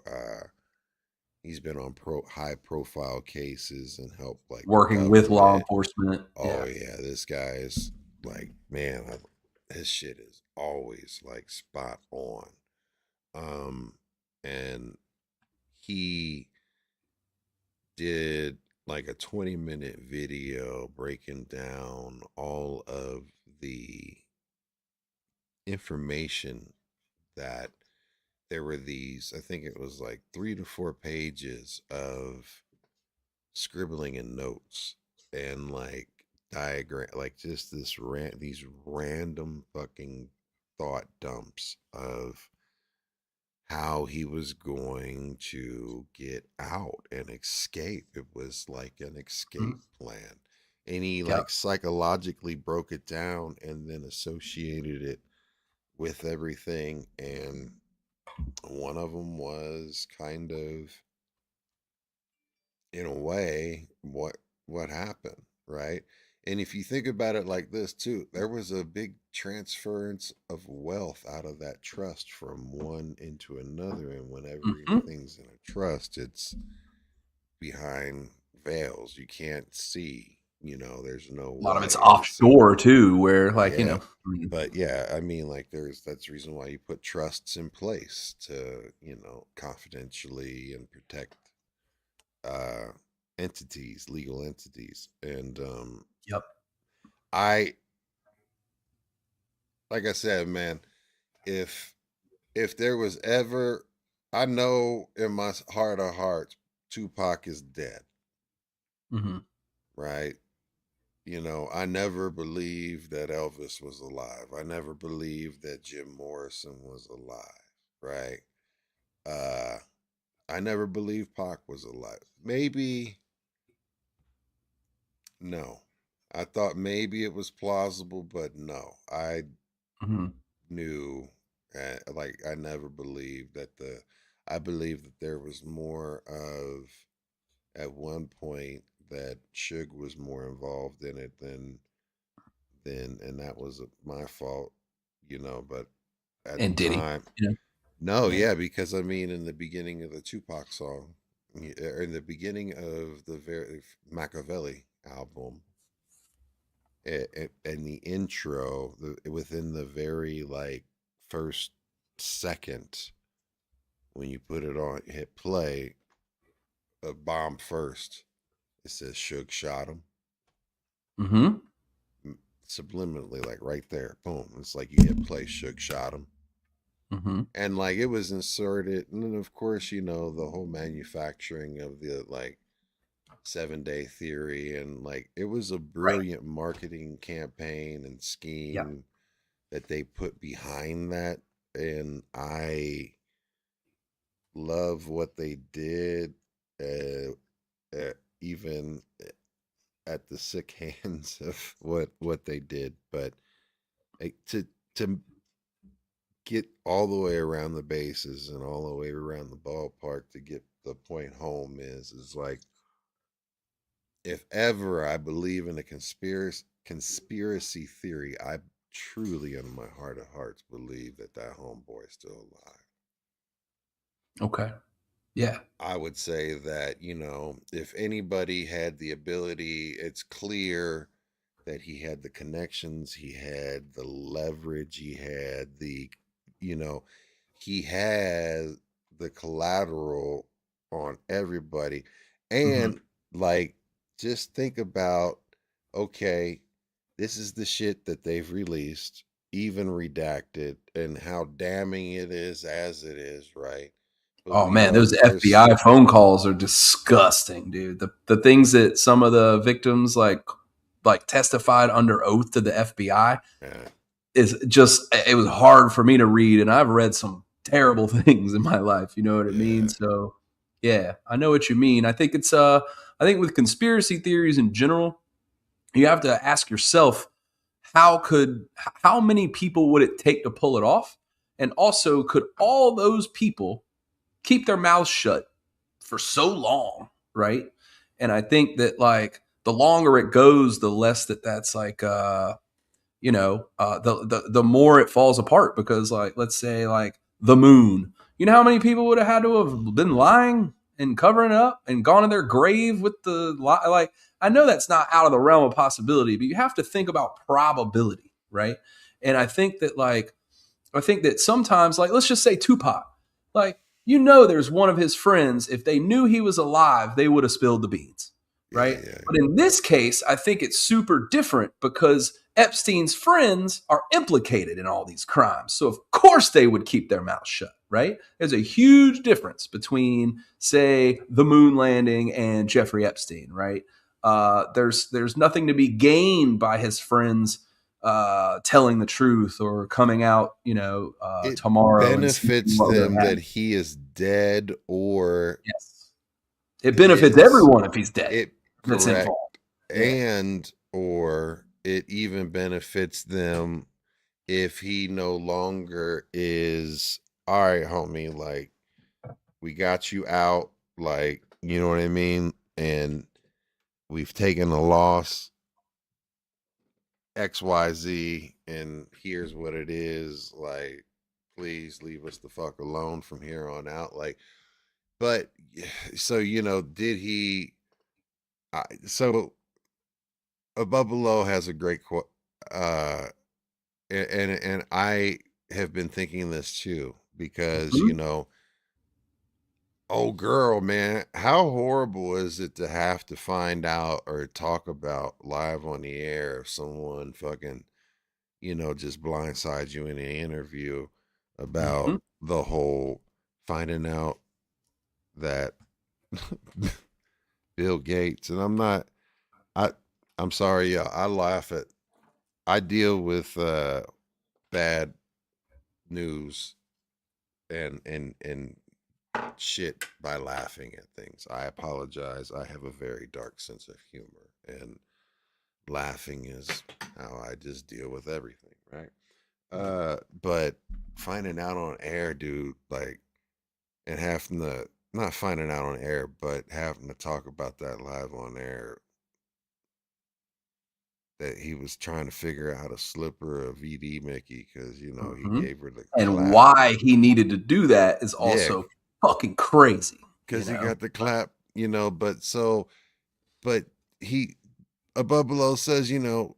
he's been on high profile cases and helped like the Working with law government. enforcement. Oh Yeah. yeah, this guy is like, man, his shit is always like spot on. Um, and he did like a 20-minute video breaking down all of the information that there were these, I think it was like 3 to 4 pages of scribbling in notes and like diagram, like just these random fucking thought dumps of how he was going to get out and escape. It was like an escape Mhm. plan. And he Yep. like psychologically broke it down and then associated it with everything. And one of them was kind of, in a way, what happened, right? And if you think about it like this too, there was a big transference of wealth out of that trust from one into another. And whenever Mhm. anything's in a trust, it's behind veils. You can't see, there's no A lot of it's way to see. offshore too, where Yeah. I mean, But yeah, I mean, like that's the reason why you put trusts in place to, confidentially and protect uh entities, legal entities. And yep. I like I said, man, if there was ever, I know in my heart of hearts Tupac is dead, Hmm. right? I never believed that Elvis was alive. I never believed that Jim Morrison was alive, right? uh I never believed Pac was alive. Maybe no. I thought maybe it was plausible, but no. I Hmm. knew, like I never believed that I believed that there was more of, at one point, that Suge was more involved in it than and that was my fault, but at the And did he? time, You know? no, Yeah. yeah, because I mean, in the beginning of the Tupac song, or in the beginning of the very Machiavelli album, and the intro, within the very like first second, when you put it on, hit play, a bomb first, it says Suge shot him. Hmm. Subliminally, like right there, boom. It's like you hit play, Suge shot him. Hmm. And like it was inserted, and then of course, the whole manufacturing of the like 7 Day Theory, and like it was a Right. brilliant marketing campaign and Yeah. scheme that they put behind that. And I love what they did, uh, even at the sick hands of what they did. But to get all the way around the bases and all the way around the ballpark to get the point home is like, if ever I believe in a conspiracy theory, I truly, in my heart of hearts, believe that homeboy is still alive. Okay. Yeah. I would say that, if anybody had the ability, it's clear that he had the connections, he had the leverage, he had you know, he had the collateral on everybody. Hmm. And like, just think about, okay, this is the shit that they've released, even redacted, and how damning it is as it is, right? But Oh we man, know those that there's, FBI phone calls are disgusting, dude. The things that some of the victims like testified under oath to the FBI uh, is just, it was hard for me to read, and I've read some terrible things in my life, you know what I mean? yeah, So yeah, I know what you mean. I think with conspiracy theories in general, you have to ask yourself, how many people would it take to pull it off? And also, could all those people keep their mouths shut for so long, right? And I think that like the longer it goes, the less that's like the more it falls apart, because like let's say like the moon, you know how many people would have had to have been lying and covering it up and gone in their grave with the lie? Like, I know that's not out of the realm of possibility, but you have to think about probability, right? And I think that sometimes, like, let's just say Tupac, like, there's one of his friends, if they knew he was alive, they would have spilled the beans, yeah, right? yeah, But in this case, I think it's super different because Epstein's friends are implicated in all these crimes. So, of course, they would keep their mouth shut, right? There's a huge difference between, say, the moon landing and Jeffrey Epstein, right? There's nothing to be gained by his friends telling the truth or coming out, it tomorrow and speaking benefits what really them that happened. he is dead, or Yes, it benefits his everyone if he's dead it that's correct, involved. Yeah. and or it even benefits them if he no longer is, all right, homie, like, we got you out, like, you know what I mean, and we've taken a loss, XYZ, and here's what it is, like, please leave us the fuck alone from here on out, like. But so, did he? So Above Below has a great quote, uh, and I have been thinking this too, because Mhm. oh girl, man, how horrible is it to have to find out or talk about live on the air if someone fucking, just blindsides you in an interview about Mhm. the whole finding out that Bill Gates, and I I'm sorry, yeah, I deal with bad news and shit by laughing at things. I apologize. I have a very dark sense of humor, and laughing is how I just deal with everything, right? But finding out on air, dude, like, and having to, not finding out on air, but having to talk about that live on air, that he was trying to figure out how to slip her a VD Mickey because, he Mhm. gave her the And clap. why he needed to do that is Yeah, also fucking crazy, because he got the clap, but he, Above Below says,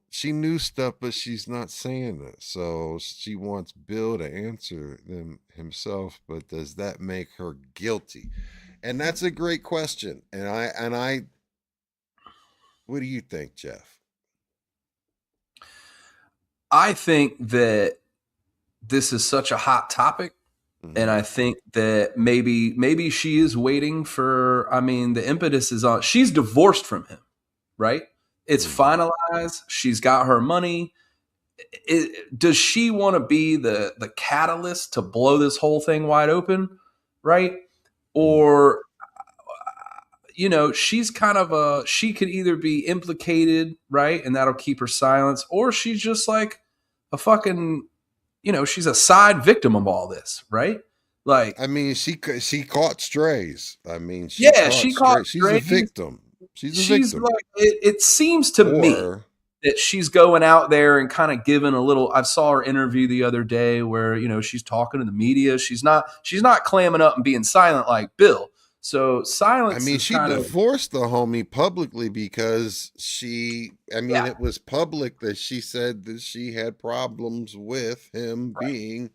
she knew stuff, but she's not saying it. So she wants Bill to answer them himself, but does that make her guilty? And that's a great question. What do you think, Jeff? I think that this is such a hot topic. And Mm-hmm. I think that maybe she is waiting for, I mean, the impetus is on, she's divorced from him, right? It's Mm-hmm. finalized. She's got her money. Does she want to be the catalyst to blow this whole thing wide open, right? Mm-hmm. Or she's kind of she could either be implicated, right, and that'll keep her silence, or she's just like a fucking, she's a side victim of all this, right? Like, I mean, she caught strays. I mean, she yeah, caught she caught strays. She's a strays. victim. She's a She's victim. like, it seems to me Or that she's going out there and kind of giving a little. I saw her interview the other day where she's talking to the media. She's not clamming up and being silent like Bill, So silence is she kind of, divorced the homie publicly because yeah, it was public that she said that she had problems with him right, being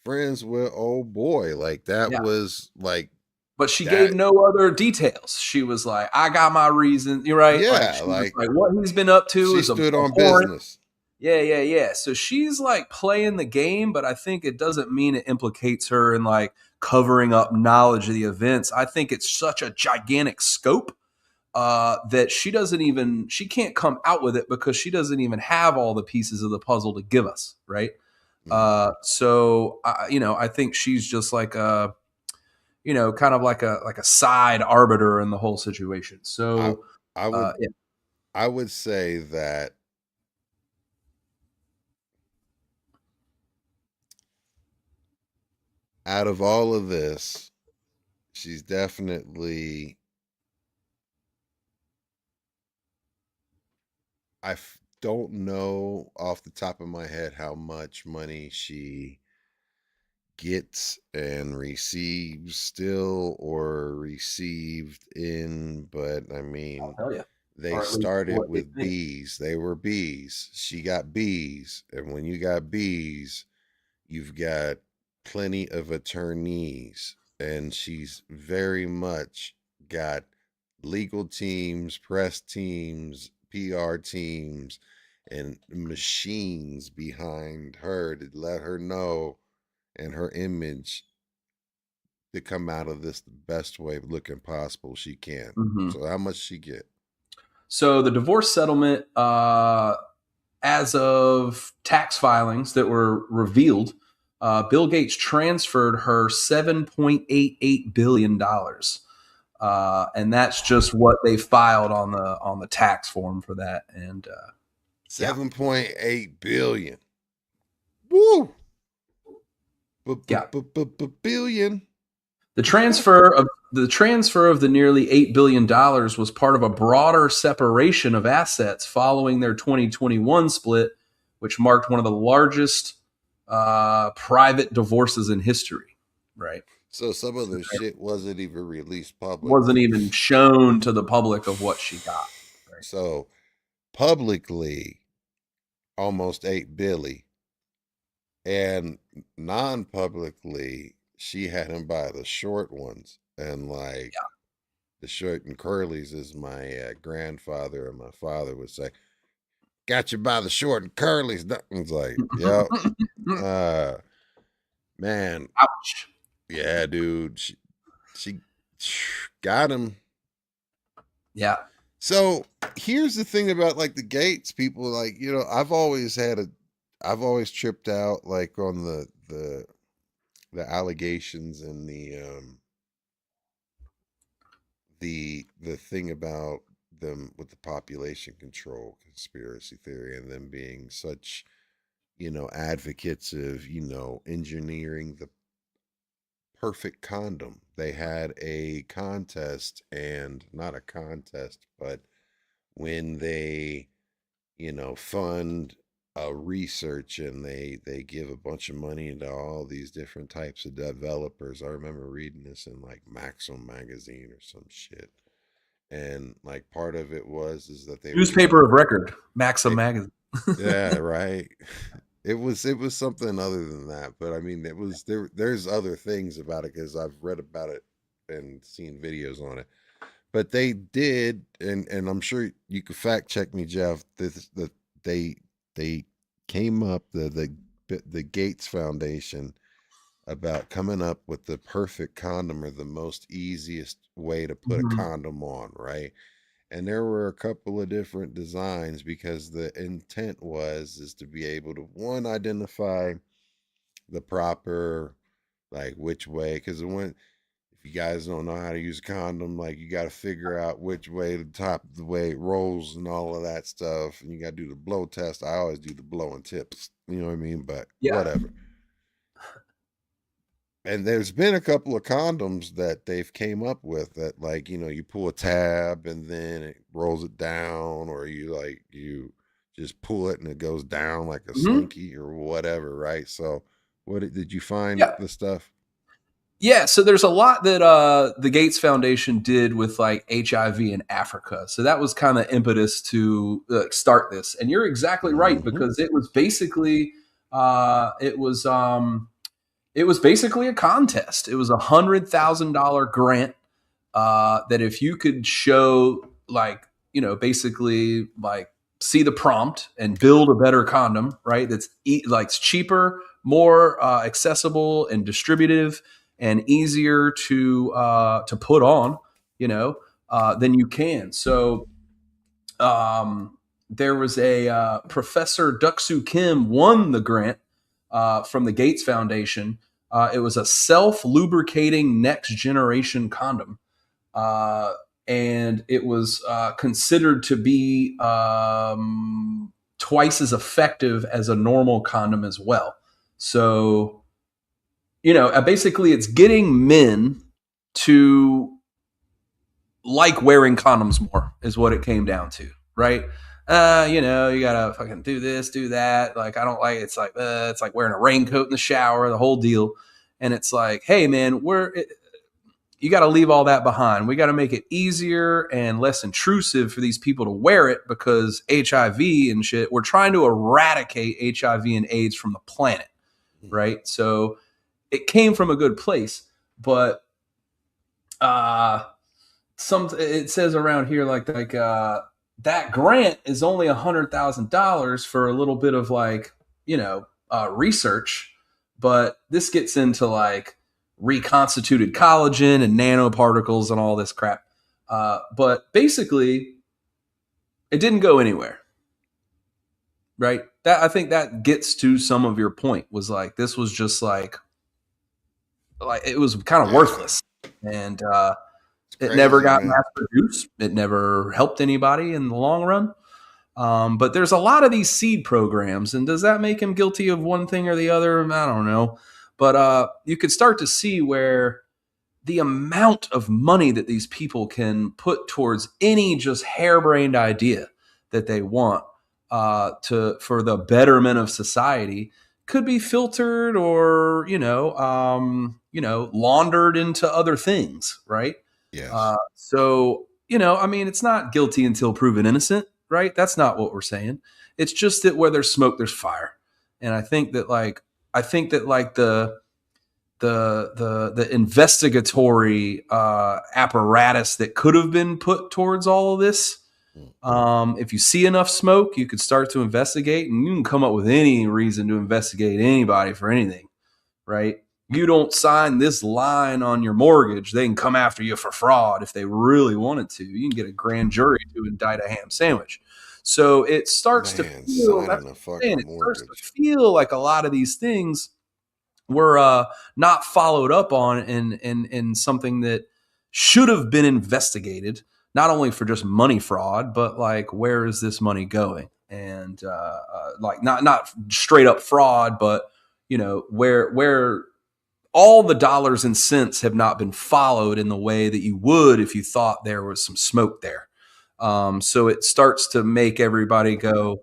friends with old boy. Like that yeah. was like But she gave that. no other details. She was like, I got my reason. You're right. Like Yeah, she was like like, what he's been up to she is stood on abhorrent. business. Yeah, yeah, yeah. So she's like playing the game, but I think it doesn't mean it implicates her in like covering up knowledge of the events. I think it's such a gigantic scope that she can't come out with it because she doesn't even have all the pieces of the puzzle to give us, right? So I think she's just like a, kind of like a side arbiter in the whole situation. I So I would yeah. I would say that out of all of this, she's definitely don't know off the top of my head how much money she gets and receives still or received in, but I I'll mean, tell you, they or at least started what they with think. B's. They were B's. She got B's. And when you got B's, you've got plenty of attorneys. And she's very much got legal teams, press teams, PR teams, and machines behind her to let her know and her image to come out of this the best way looking possible she can. Mhm. So how much she get? So the divorce settlement, as of tax filings that were revealed, Bill Gates transferred her $7.88 billion, and that's just what they filed on the tax form for that. And yeah, 7.8 billion. Woo! yeah. Billion. The transfer of the nearly $8 billion was part of a broader separation of assets following their 2021 split, which marked one of the largest private divorces in history. Right? So some of the shit wasn't even released Wasn't publicly. even shown to the public of what she got. Right? So publicly, almost 8 billion. And non-publicly, she had him by the short ones. And like the short and curlies, as my grandfather and my father would say, got you by the short and curlies. It's like, yep. Man, Ouch. yeah, dude. She got him. Yeah. So here's the thing about like the Gates people, like, I've always tripped out like on the allegations and the thing about them with the population control conspiracy theory and them being such, advocates of, engineering the perfect condom. They had a contest, and not a contest, but when they, fund research and they give a bunch of money to all these different types of developers. I remember reading this in like Maxim magazine or some shit. And like part of it is that they were Newspaper of record, Maxim magazine. yeah, right. It was something other than that, but I mean, there's other things about it because I've read about it and seen videos on it. But they did, and I'm sure you could fact check me, Jeff. They came up the Gates Foundation about coming up with the perfect condom or the most easiest way to put a condom on, right? And there were a couple of different designs because the intent is to be able to identify the proper like which way, because if you guys don't know how to use a condom, like you got to figure out which way the way it rolls and all of that stuff, and you got to do the blow test. I always do the blowing tips, you know what I mean? But Yeah. whatever. And there's been a couple of condoms that they've came up with that, like, you pull a tab and then it rolls it down, or you just pull it and it goes down like a slinky or whatever, right? So what did you find Yeah. the stuff? Yeah, so there's a lot that the Gates Foundation did with like HIV in Africa. So that was kind of impetus to start this. And you're exactly right, because it was basically it was basically a contest. It was $100,000 grant that if you could show, like, basically like see the prompt and build a better condom, right? That's like cheaper, more accessible and distributive, and easier to put on, then you can. So there was a Professor Duxu Kim won the grant from the Gates Foundation. It was a self-lubricating next generation condom. And it was considered to be twice as effective as a normal condom as well. So, basically it's getting men to like wearing condoms more is what it came down to, right? You gotta fucking do this, do that. Like, I don't like, it's like wearing a raincoat in the shower, the whole deal. And it's like, hey man, you got to leave all that behind. We got to make it easier and less intrusive for these people to wear it, because HIV and shit, we're trying to eradicate HIV and AIDS from the planet, right? So it came from a good place, but it says around here like that grant is only $100,000 for a little bit of like, research, but this gets into like reconstituted collagen and nanoparticles and all this crap. But basically it didn't go anywhere, right? I think that gets to some of your point, was like, this was just like it was kind of worthless, and it never got mass produced. It never helped anybody in the long run. But there's a lot of these seed programs, and does that make him guilty of one thing or the other? I don't know. But you could start to see where the amount of money that these people can put towards any just harebrained idea that they want for the betterment of society could be filtered or laundered into other things, right? Yes. So it's not guilty until proven innocent, right? That's not what we're saying. It's just that where there's smoke, there's fire, and I think that the investigatory apparatus that could have been put towards all of this, if you see enough smoke, you could start to investigate, and you can come up with any reason to investigate anybody for anything, right? You don't sign this line on your mortgage, they can come after you for fraud if they really wanted to. You can get a grand jury to indict a ham sandwich. So it starts to feel like a lot of these things were not followed up on in something that should have been investigated, not only for just money fraud, but like, where is this money going? And like not straight up fraud, but where all the dollars and cents have not been followed in the way that you would if you thought there was some smoke there. So it starts to make everybody go,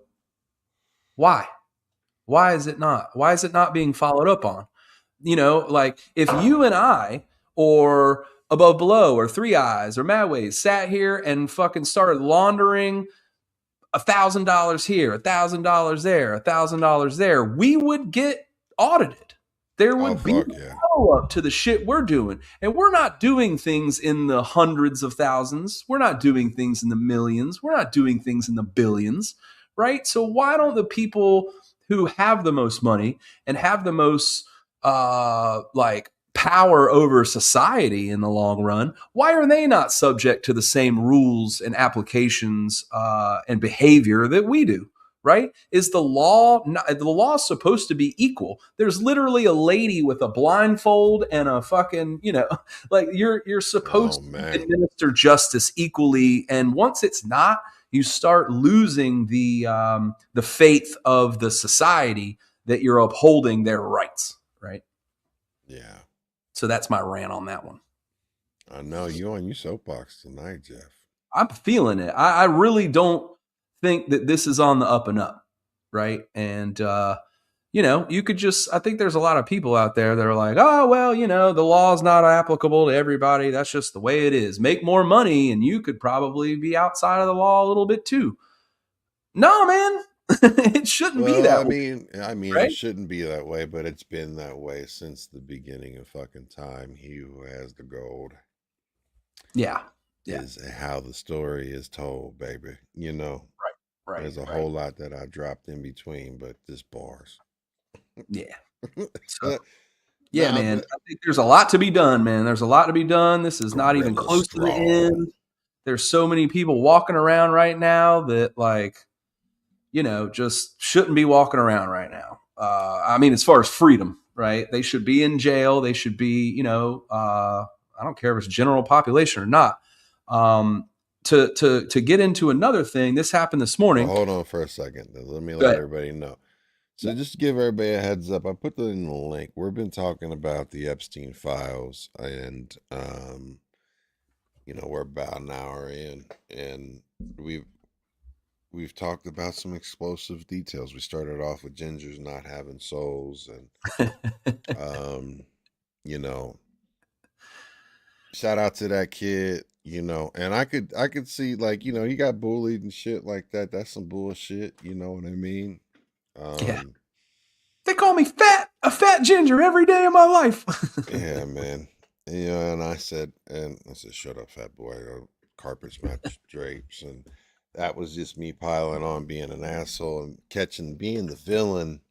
why? Why is it not? Why is it not being followed up on? Like if you and I, or Above Below, or Three Eyes, or Madways sat here and fucking started laundering $1,000 here, $1,000 there, $1,000 there, we would get audited. There would be follow-up to the shit we're doing. And we're not doing things in the hundreds of thousands. We're not doing things in the millions. We're not doing things in the billions, right? So why don't the people who have the most money and have the most power over society in the long run, why are they not subject to the same rules and applications and behavior that we do? Right? Is the law supposed to be equal? There's literally a lady with a blindfold and a fucking, like you're supposed to administer justice equally. And once it's not, you start losing the faith of the society that you're upholding their rights. Right? Yeah. So that's my rant on that one. I know you're on your soapbox tonight, Jeff. I'm feeling it. I really don't think that this is on the up and up, right? And you could just, I think there's a lot of people out there that are like, oh, well, the law's not applicable to everybody. That's just the way it is. Make more money and you could probably be outside of the law a little bit too. No, man, it shouldn't be that way. It Right? shouldn't be that way, but it's been that way since the beginning of fucking time. He who has the gold Yeah. is how the story is told, baby. Right. There's a whole lot that I dropped in between, but just bars. Yeah. So, Nah, man, but I think there's a lot to be done, man. There's a lot to be done. This is not even Gorilla close to the Strong. end. There's so many people walking around right now that just shouldn't be walking around right now. As far as freedom, right? They should be in jail. They should be, I don't care if it's general population or not. To get into another thing, this happened this morning. Well, hold on for a second. Let me let everybody know. So just to give everybody a heads up, I put that in the link. We've been talking about the Epstein files, and we're about an hour in, and we've talked about some explosive details. We started off with gingers not having souls, and shout out to that kid, and I could see, like, he got bullied and shit like that. That's some bullshit, you know what I mean? Yeah. They call me a fat ginger every day of my life. Yeah, man. And I said, shut up, fat boy. Carpets match drapes. And that was just me piling on, being an asshole and being the villain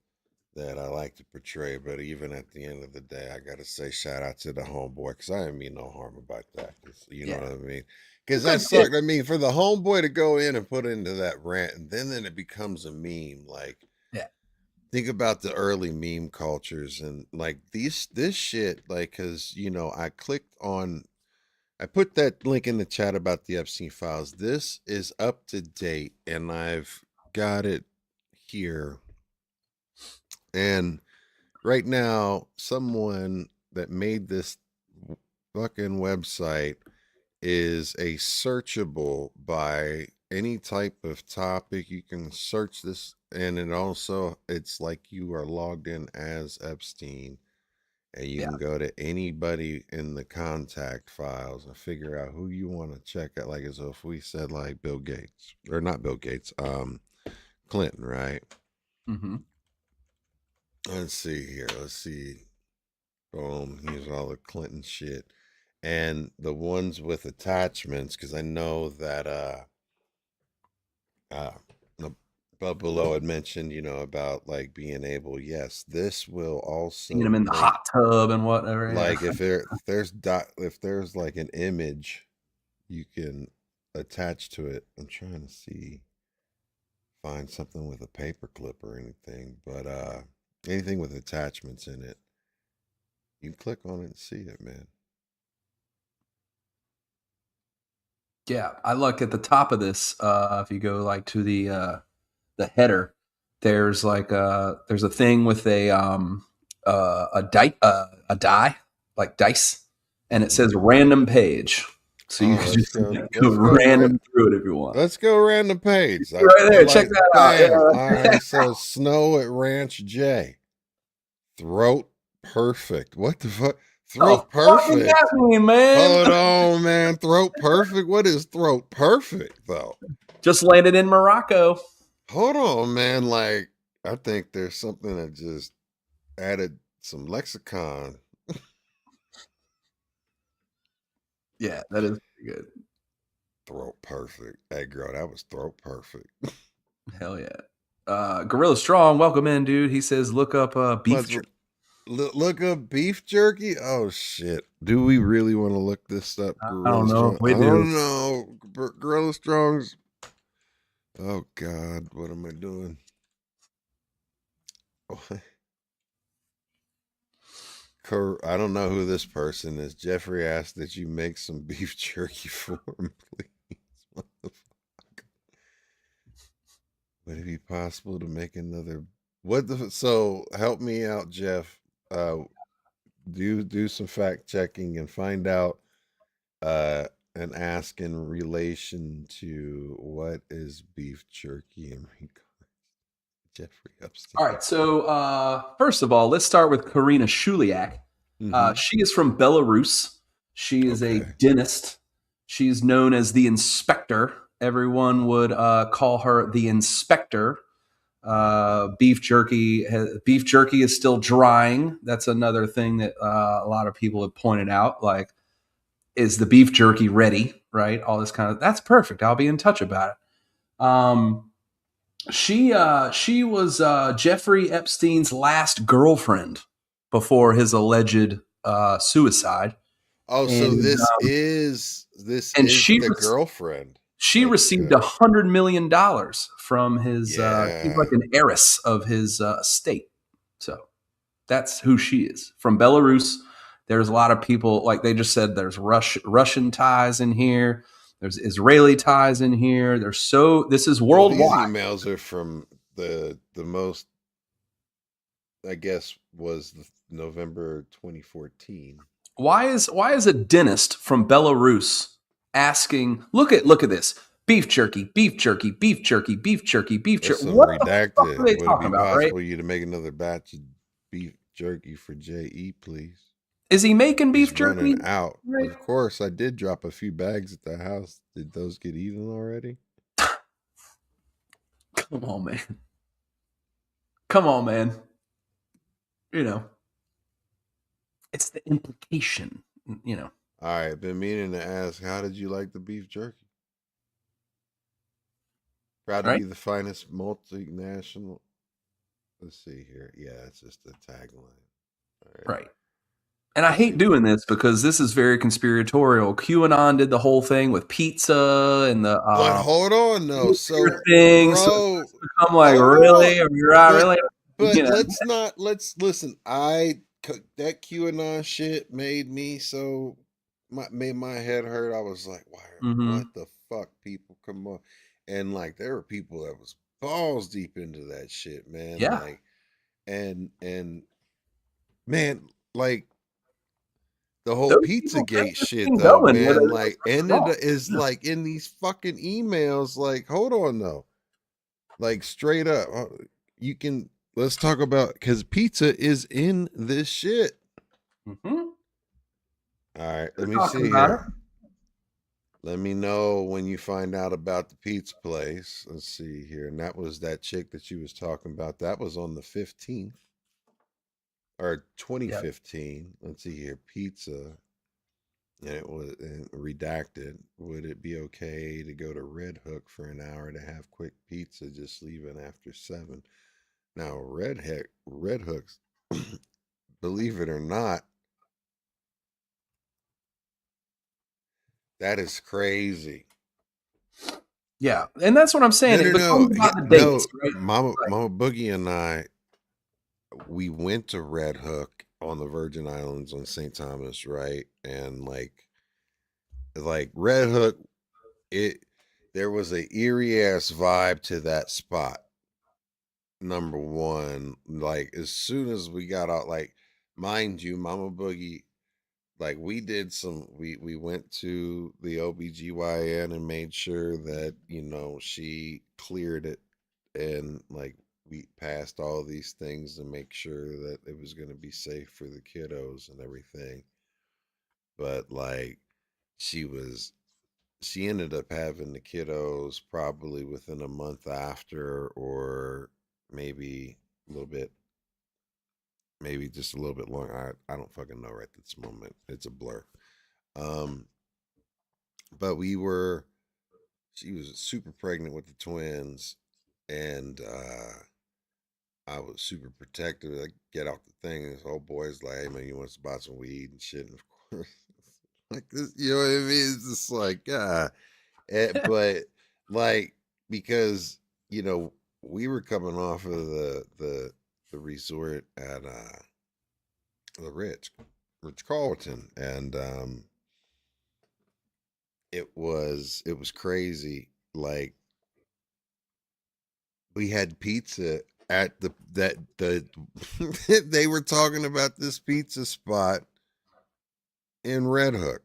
that I like to portray. But even at the end of the day, I got to say shout out to the homeboy, because I didn't mean no harm about that. You know what I mean? Because that sucked. For the homeboy to go in and put into that rant, and then it becomes a meme. Like, think about the early meme cultures and like this shit, like, because I put that link in the chat about the Epstein files. This is up to date, and I've got it here. And right now, someone that made this fucking website is a searchable by any type of topic. You can search this, and it's like you are logged in as Epstein, and you can go to anybody in the contact files and figure out who you want to check out. Like, as if we said, like, Bill Gates, or not Bill Gates, Clinton, right? Mm-hmm. Let's see here. Boom. Here's all the Clinton shit. And the ones with attachments, because I know that Bub Below had mentioned, about like being able, yes, this will also seeing them in the hot tub and whatever. Like, if there's like an image you can attach to it. I'm trying to find something with a paper clip or anything, but anything with attachments in it, you can click on it and see it, man. Yeah, I look at the top of this. If you go like to the header, there's like there's a thing with a die, like dice, and it says random page. So you can just go random through it if you want. Let's go random page. Right there, check that out. Yeah. All right, so Snow at Ranch J. Throat perfect. What the fuck? Throat perfect. That mean, man? Hold on, man. Throat perfect. What is throat perfect, though? Just landed in Morocco. Hold on, man. Like, I think there's something that just added some lexicon. Yeah, that is pretty good. Throat perfect. Hey, girl, that was throat perfect. Hell yeah. Gorilla Strong, welcome in, dude. He says, look up beef jerky. Look up beef jerky? Oh, shit. Do we really want to look this up? I don't know. I don't know. Gorilla Strong's. Oh, God. What am I doing? I don't know who this person is. Jeffrey asked that you make some beef jerky for him, please. What the fuck? Would it be possible to make another? So help me out, Jeff. Do some fact checking and find out and ask in relation to what is beef jerky in regards Jeffrey Epstein. All right. So first of all, let's start with Karina Shuliak. She is from Belarus. She is a dentist. She's known as the inspector. Everyone would call her the inspector. Beef jerky is still drying. That's another thing that a lot of people have pointed out. Like, is the beef jerky ready? Right? All this kind of, that's perfect. I'll be in touch about it. She was Jeffrey Epstein's last girlfriend before his alleged suicide. Oh, so And, this is she the girlfriend. She received $100 million from his. She's Yeah. like an heiress of his estate. So that's who she is, from Belarus. There's a lot of people, like they just said, there's Russian ties in here. There's Israeli ties in here. This is worldwide. Well, these emails are from the most, I guess, was November 2014. Why is a dentist from Belarus asking, look at this, beef jerky, beef jerky, beef jerky, beef jerky, beef jerky. What redacted. The fuck are they talking about, possible right? for you to make another batch of beef jerky for JE, please? Is he making beef He's jerky? running out. Right. Of course, I did drop a few bags at the house. Did those get eaten already? Come on, man. Come on, man. You know, it's the implication, you know. All right, been meaning to ask, how did you like the beef jerky? Proud to be the finest multinational. Let's see here. Yeah, it's just a tagline. Right. And I hate doing this because this is very conspiratorial. QAnon did the whole thing with pizza and the. But hold on, though. So, things. Bro, so I'm like, really? Are you really? But you know. let's listen. That QAnon shit made me made my head hurt. I was like, what the fuck, people? Come on. And like, there were people that was balls deep into that shit, man. Yeah. Like, and man, like, the whole Pizzagate shit, though, man, like, is like in these fucking emails. Like, hold on, though, like, straight up, let's talk about, because pizza is in this shit. All right, let me see here. Let me know when you find out about the pizza place. Let's see here, and that was that chick that you was talking about. That was on the 15th. Or 2015. Yep. Let's see here. Pizza. And it was redacted. Would it be okay to go to Red Hook for an hour to have quick pizza, just leaving after 7? Now, Red Hooks, believe it or not, that is crazy. Yeah, and that's what I'm saying. No. Right? Mama Boogie and I, we went to Red Hook on the Virgin Islands on St. Thomas, right? And like Red Hook, there was a eerie ass vibe to that spot. Number one, like, as soon as we got out, like, mind you, Mama Boogie, like, we went to the OBGYN and made sure that, she cleared it, and like, we passed all these things to make sure that it was going to be safe for the kiddos and everything. But like, she ended up having the kiddos probably within a month after, or maybe just a little bit longer. I don't fucking know right at this moment. It's a blur. But she was super pregnant with the twins, and I was super protective. Like, get out the thing, and this old boy's like, hey man, you want to buy some weed and shit? And of course, like this, you know what I mean? It's just like, but like, because we were coming off of the resort at the Ritz Carlton, and it was crazy. Like, we had pizza at they were talking about this pizza spot in Red Hook.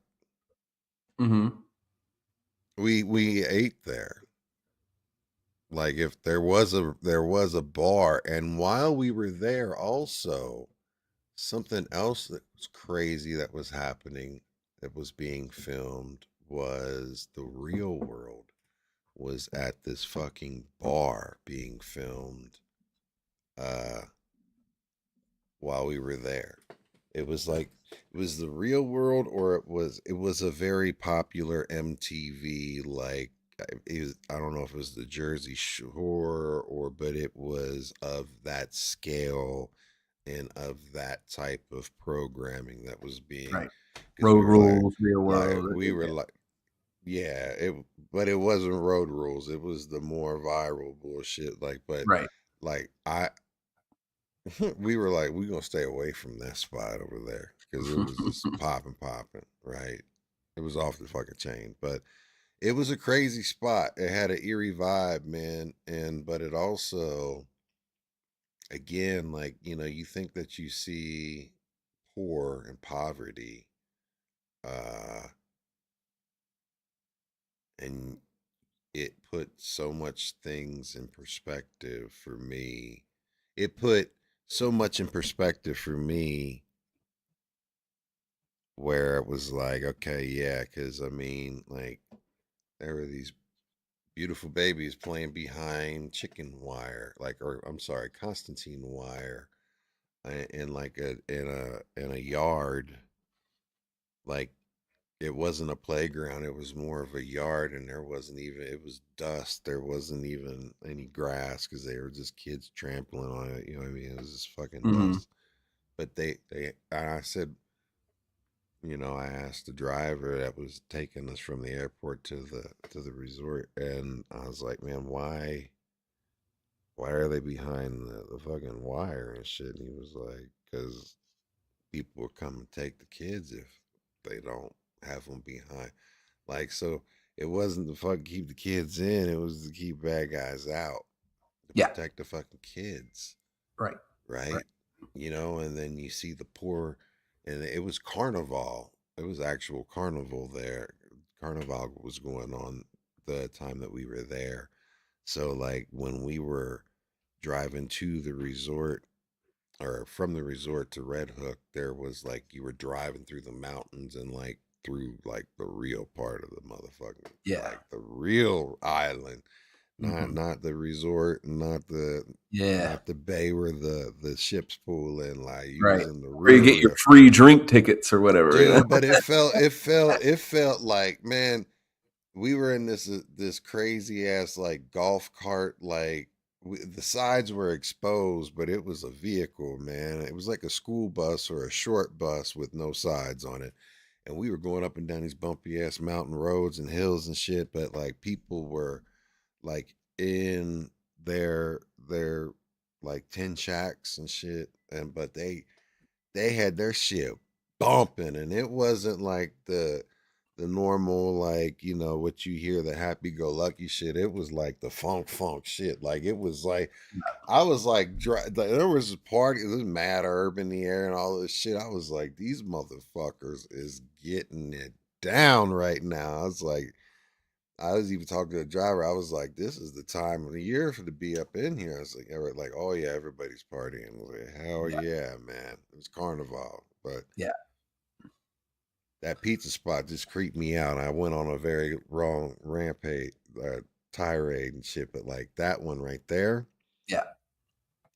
We ate there. Like if there was a bar, and while we were there, also something else that was crazy that was happening, that was being filmed, was the Real World was at this fucking bar being filmed uh while we were there. It was like it was the Real World, or it was a very popular MTV, like I don't know if it was the Jersey Shore, or but it was of that scale and of that type of programming that was being, Right. because Road Rules, Real World. we were like yeah, but it wasn't Road Rules, it was the more viral bullshit, like, but Right. like I we were like, we gonna stay away from that spot over there because it was just popping, right? It was off the fucking chain, but it was a crazy spot. It had an eerie vibe, man, and but it also, again, like, you think that you see poor and poverty, uh, and it put so much things in perspective for me. It put so much in perspective for me, where it was like, okay, yeah, because I mean, like, there were these beautiful babies playing behind chicken wire, like, or I'm sorry, Constantine wire, in like in a yard, like it wasn't a playground, it was more of a yard, and there wasn't even, it was dust, there wasn't even any grass because they were just kids trampling on it. You know what I mean? It was just fucking Mhm. dust. But I said, I asked the driver that was taking us from the airport to the resort, and I was like, man, why are they behind the fucking wire and shit? And he was like, because people will come and take the kids if they don't have them behind. Like, so it wasn't to fucking keep the kids in, it was to keep bad guys out, to Yeah. protect the fucking kids. Right. Right? And then you see the poor, and it was carnival. It was actual carnival there. Carnival was going on the time that we were there. So, like, when we were driving to the resort, or from the resort to Red Hook, there was like, you were driving through the mountains, and like through like the real part of the motherfucking, Yeah. like the real island, not Mhm. not the resort, and Yeah. not the bay where the ships pull in. Like, you Right. was in the Where you get your real, free drink tickets or whatever. dude. But it felt like, man, we were in this crazy ass like golf cart, like, the sides were exposed, but it was a vehicle, man. It was like a school bus or a short bus with no sides on it, and we were going up and down these bumpy ass mountain roads and hills and shit. But like, people were like in their like tin shacks and shit, and but they had their shit bumping, and it wasn't like the normal, like, what you hear, the happy go lucky shit. It was like the funk shit. Like, it was like, I was like, there was a party, there was mad herb in the air and all this shit. I was like, these motherfuckers is getting it down right now. I was even talking to the driver. I was like, this is the time of the year for to be up in here. I was like, oh yeah, everybody's partying. I was like, hell Yeah. yeah, man. It was carnival. But Yeah. that pizza spot just creeped me out. I went on a very wrong rampage, tirade and shit. But like that one right there, Yeah.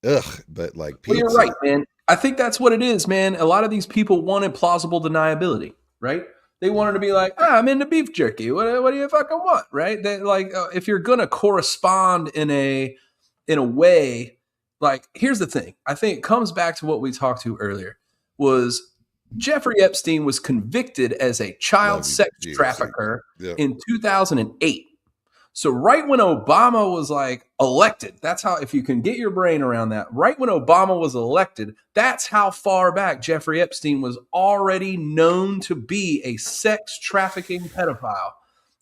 ugh. But like Well, you're pizza, right, man. I think that's what it is, man. A lot of these people wanted plausible deniability, right? They wanted to be like, I'm into beef jerky. What do you fucking want, right? They, like, if you're gonna correspond in a way, like, here's the thing. I think it comes back to what we talked to earlier. Was Jeffrey Epstein was convicted as a child love you, sex GMC. trafficker Yep. in 2008. So right when Obama was like elected, that's how, if you can get your brain around that, right when Obama was elected, that's how far back Jeffrey Epstein was already known to be a sex trafficking pedophile.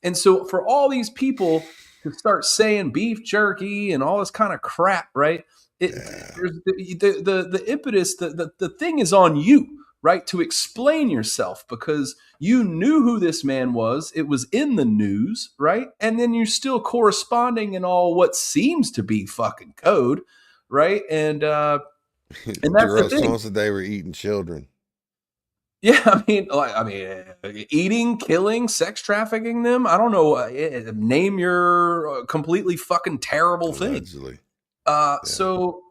And so for all these people to start saying beef jerky and all this kind of crap, right? There's the impetus, the thing is on you, right? To explain yourself because you knew who this man was. It was in the news, right? And then you're still corresponding in all what seems to be fucking code, right? And that's the thing. Someone said they were eating children. Yeah, I mean, eating, killing, sex trafficking them. I don't know. Name your completely fucking terrible Allegedly. thing. So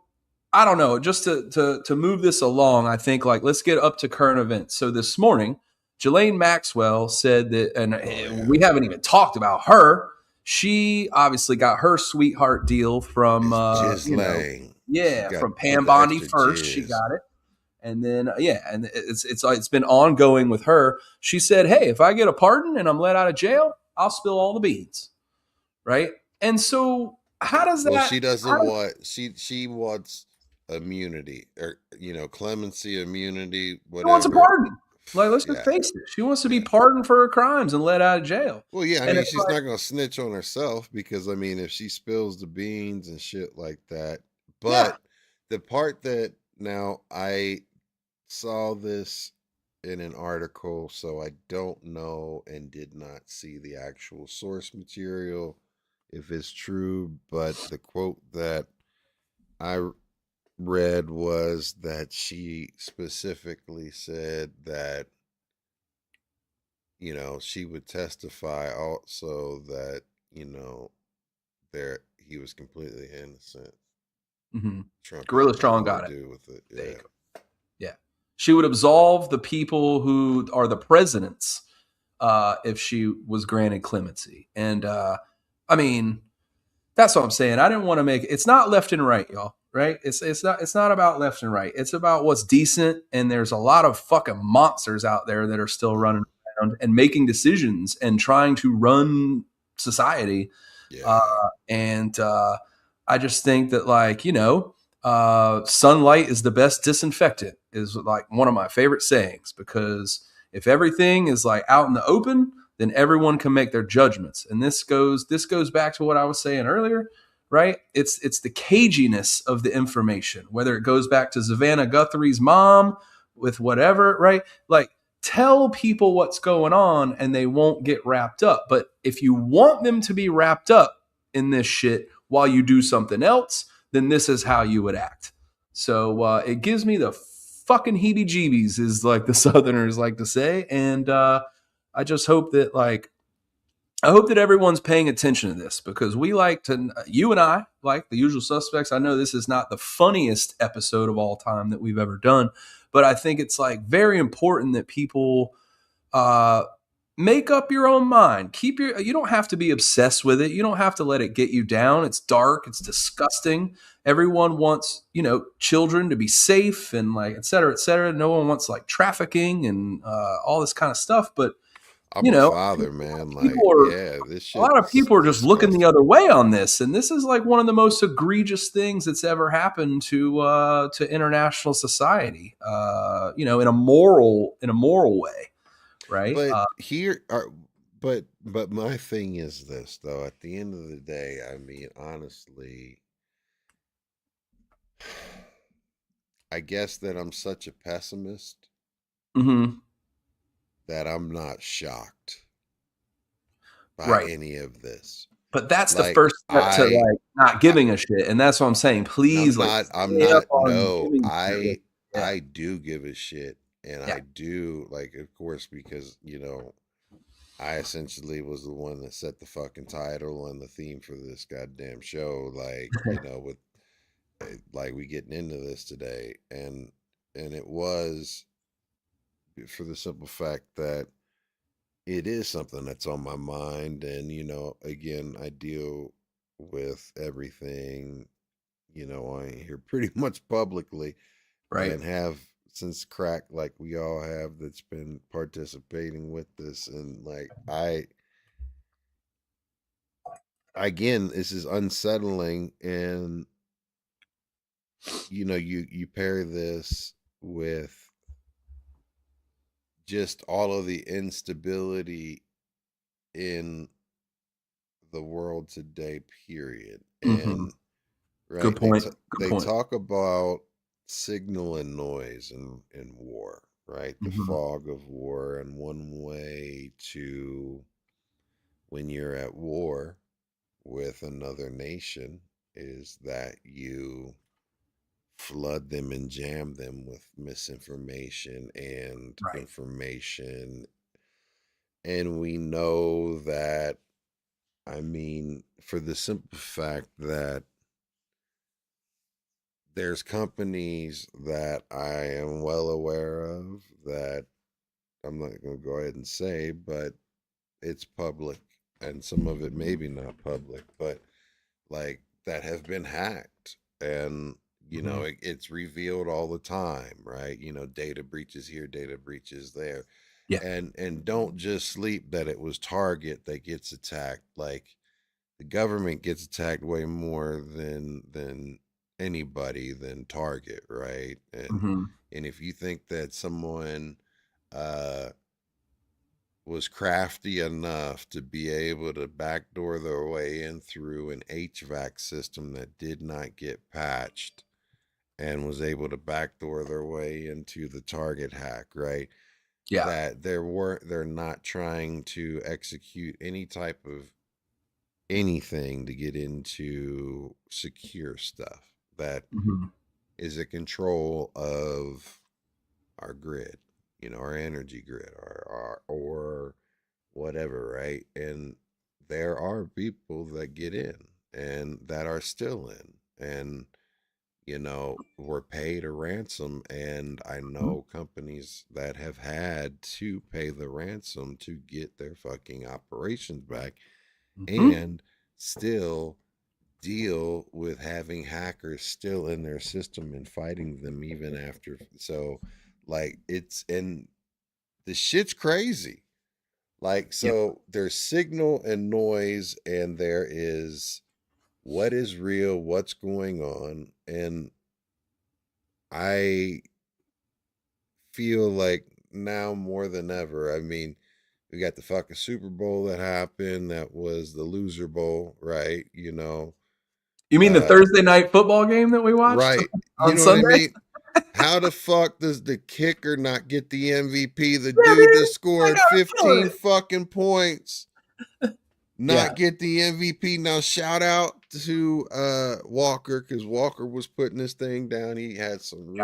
I don't know. Just to move this along, I think like let's get up to current events. So this morning, Ghislaine Maxwell said that, and we haven't even talked about her. She obviously got her sweetheart deal from from Pam Bondi first. She got it. And then, and it's been ongoing with her. She said, "Hey, if I get a pardon and I'm let out of jail, I'll spill all the beans." Right? And so, how does that? Well, she doesn't want. She wants immunity or clemency, immunity, whatever. She wants a pardon. Like, let's just face it. She wants to be pardoned for her crimes and let out of jail. Well, yeah, I mean, she's not going to snitch on herself because I mean, if she spills the beans and shit like that, but the part that now I saw this in an article, so I don't know and did not see the actual source material if it's true, but the quote that I read was that she specifically said that she would testify also that he was completely innocent. Mm-hmm. Trump Gorilla Strong got it. With it. There you go. She would absolve the people who are the presidents if she was granted clemency. And I mean, that's what I'm saying. I didn't want to make it's not left and right, y'all. Right? It's not about left and right. It's about what's decent. And there's a lot of fucking monsters out there that are still running around and making decisions and trying to run society. Yeah. I just think that sunlight is the best disinfectant is like one of my favorite sayings, because if everything is like out in the open, then everyone can make their judgments. And this goes back to what I was saying earlier, right? It's the caginess of the information, whether it goes back to Savannah Guthrie's mom with whatever, right? Like, tell people what's going on and they won't get wrapped up. But if you want them to be wrapped up in this shit while you do something else, then this is how you would act. So it gives me the fucking heebie-jeebies, is like the Southerners like to say. And I just hope that everyone's paying attention to this, because you and I, like the usual suspects, I know this is not the funniest episode of all time that we've ever done, but I think it's like very important that people make up your own mind. You don't have to be obsessed with it. You don't have to let it get you down. It's dark. It's disgusting. Everyone wants, children to be safe and like, et cetera, et cetera. No one wants like trafficking and all this kind of stuff. But I'm a father, man. Like, this shit. A lot of people are just looking the other way on this, and this is like one of the most egregious things that's ever happened to international society. In a moral way, right? But but my thing is this, though. At the end of the day, I mean, honestly, I guess that I'm such a pessimist. Mm-hmm. That I'm not shocked by any of this. But that's the first step to not giving a shit, and that's what I'm saying. Please, I do give a shit, and I do of course, because I essentially was the one that set the fucking title and the theme for this goddamn show. With we getting into this today, and it was for the simple fact that it is something that's on my mind. And, again, I deal with everything, on here pretty much publicly, right? And have since crack, like we all have, that's been participating with this. And again, this is unsettling. And, you pair this with just all of the instability in the world today, period. Mm-hmm. And right, good point. They talk about signal and noise in war, right? The fog of war. And one way to, when you're at war with another nation, is that you flood them and jam them with misinformation and Right. information. And we know that, I mean, for the simple fact that there's companies that I am well aware of that I'm not going to go ahead and say, but it's public, and some of it maybe not public, but like that have been hacked. And you know, it's revealed all the time, right? You know, data breaches here, data breaches there. Yeah. And don't just sleep that it was Target that gets attacked. Like, the government gets attacked way more than anybody, than Target, right? And if you think that someone uh was crafty enough to be able to backdoor their way in through an HVAC system that did not get patched, and was able to backdoor their way into the Target hack, right? Yeah. That they're not trying to execute any type of anything to get into secure stuff that is a control of our grid, you know, our energy grid, or whatever, right? And there are people that get in and that are still in, and you know, were paid a ransom. And I know companies that have had to pay the ransom to get their fucking operations back, and still deal with having hackers still in their system and fighting them even after. So like, it's, and the shit's crazy. Like, so there's signal and noise, and there is what is real, what's going on. And I feel like now more than ever, I mean, we got the fucking Super Bowl that happened. That was the loser bowl, right? You know, You mean the Thursday night football game that we watched right? on You know Sunday? what I mean? How the fuck does the kicker not get the MVP? The dude that scored 15 fucking points not get the MVP. Now shout out to Walker, because Walker was putting this thing down. He had some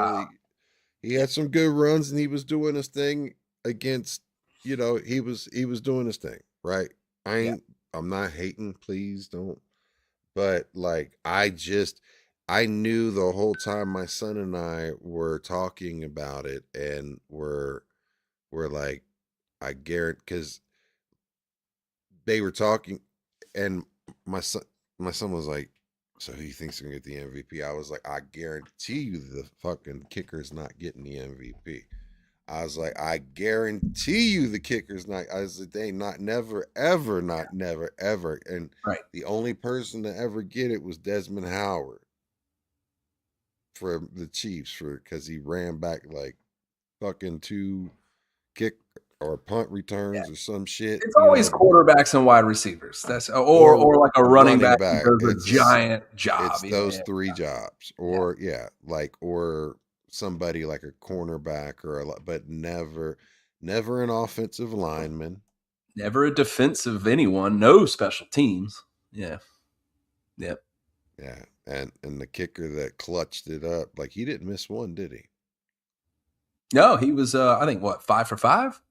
he had some good runs, and he was doing his thing against, you know, he was doing his thing, right? I'm not hating, please don't. But like, I knew the whole time my son and I were talking about it, and we're like, I guarantee, because they were talking, and my son was like, so who you think's gonna get the MVP? I was like, I guarantee you the fucking kicker's not getting the MVP. I was like, I guarantee you the kicker's not. I was like, they not never ever, not never ever. And the only person to ever get it was Desmond Howard for the Chiefs, because he ran back like fucking 2 kick or punt returns or some shit. It's always quarterbacks and wide receivers. That's or like a running back who does a giant job. It's those 3 jobs, or like, or somebody like a cornerback, or but never an offensive lineman, never a defensive anyone, no special teams. Yeah. And the kicker that clutched it up, like, he didn't miss one, did he? No, he was I think 5 for 5.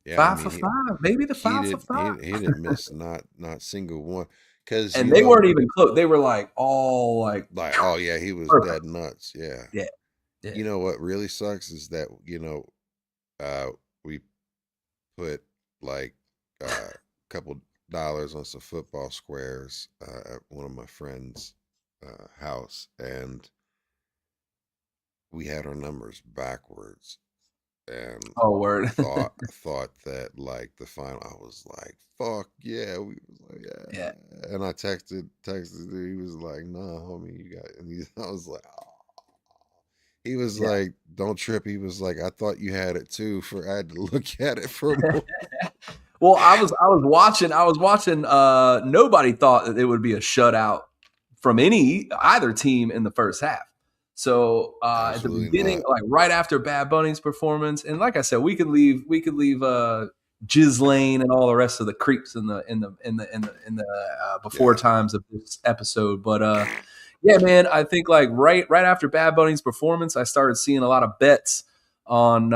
Yeah, 5 for 5, maybe the 5 for 5. He didn't miss not single one. And they weren't even close. They were like all like oh yeah, he was dead nuts. Yeah. You know what really sucks is that, you know, we put like a couple dollars on some football squares at one of my friends' house, and we had our numbers backwards. And word. thought that like the final, I was like, fuck yeah, we was like, yeah. And I texted he was like, nah homie, you got, and I was like, oh. He was like, don't trip. He was like, I thought you had it too. I had to look at it for a moment. Well, I was watching nobody thought that it would be a shutout from either team in the first half. So at the Absolutely beginning, not. like right after Bad Bunny's performance, and like I said, we could leave Jizz Lane and all the rest of the creeps in the before Yeah. times of this episode. But yeah, man, I think like right after Bad Bunny's performance, I started seeing a lot of bets on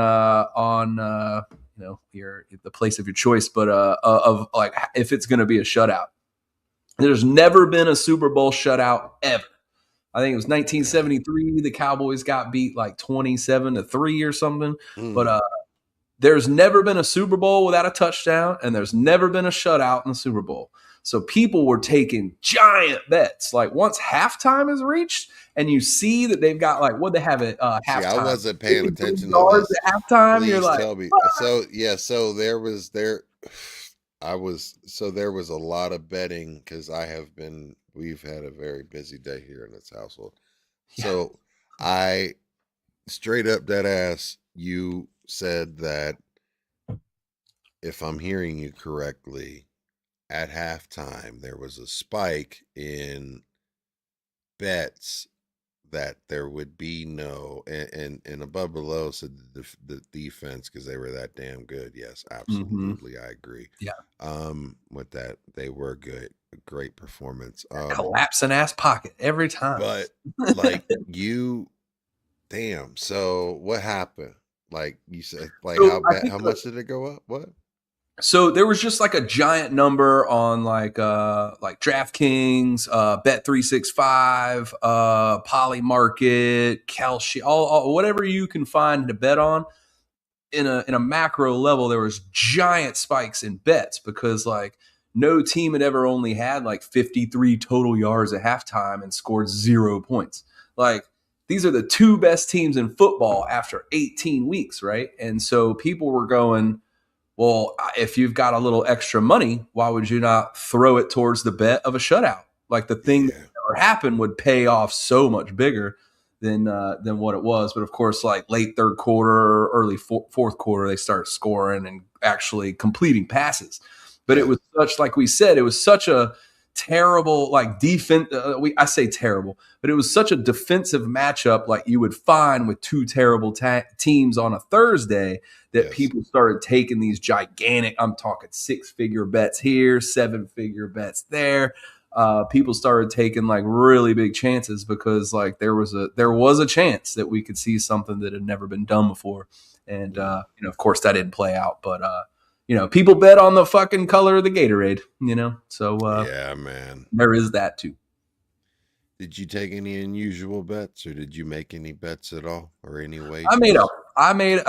your the place of your choice, but of like if it's going to be a shutout. There's never been a Super Bowl shutout ever. I think it was 1973. The Cowboys got beat like 27-3 or something. But Mm. there's never been a Super Bowl without a touchdown, and there's never been a shutout in the Super Bowl. So people were taking giant bets. Like once halftime is reached, and you see that they've got like what they have at See, I halftime, wasn't paying 53 attention to yards this. at halftime. You're Please like, tell me. So there was a lot of betting because we've had a very busy day here in this household. yeah. So I straight up dead ass, you said that if I'm hearing you correctly, at halftime there was a spike in bets that there would be no and above below said the defense because they were that damn good. Yes, absolutely, I agree. Yeah. With that, they were good, great performance. Collapsing ass pocket every time. But like damn. So what happened? Like you said, like So how I bad? think How much did it go up? What? So there was just like a giant number on like DraftKings, Bet365, Polymarket, Kalshi, all whatever you can find to bet on. In a macro level, there was giant spikes in bets because like no team had ever only had like 53 total yards at halftime and scored 0 points. Like these are the two best teams in football after 18 weeks, right? And so people were going, well, if you've got a little extra money, why would you not throw it towards the bet of a shutout? Like the thing that never happened would pay off so much bigger than what it was. But of course, like late third quarter, early fourth quarter, they start scoring and actually completing passes. But it was such, like we said, it was such a terrible like defense. I say terrible, but it was such a defensive matchup like you would find with two terrible teams on a Thursday that people started taking these gigantic, I'm talking 6-figure bets here, 7-figure bets there. People started taking like really big chances because like there was a chance that we could see something that had never been done before. And of course that didn't play out, but people bet on the fucking color of the Gatorade, so yeah, man, there is that too. Did you take any unusual bets, or did you make any bets at all, or any wagers? I made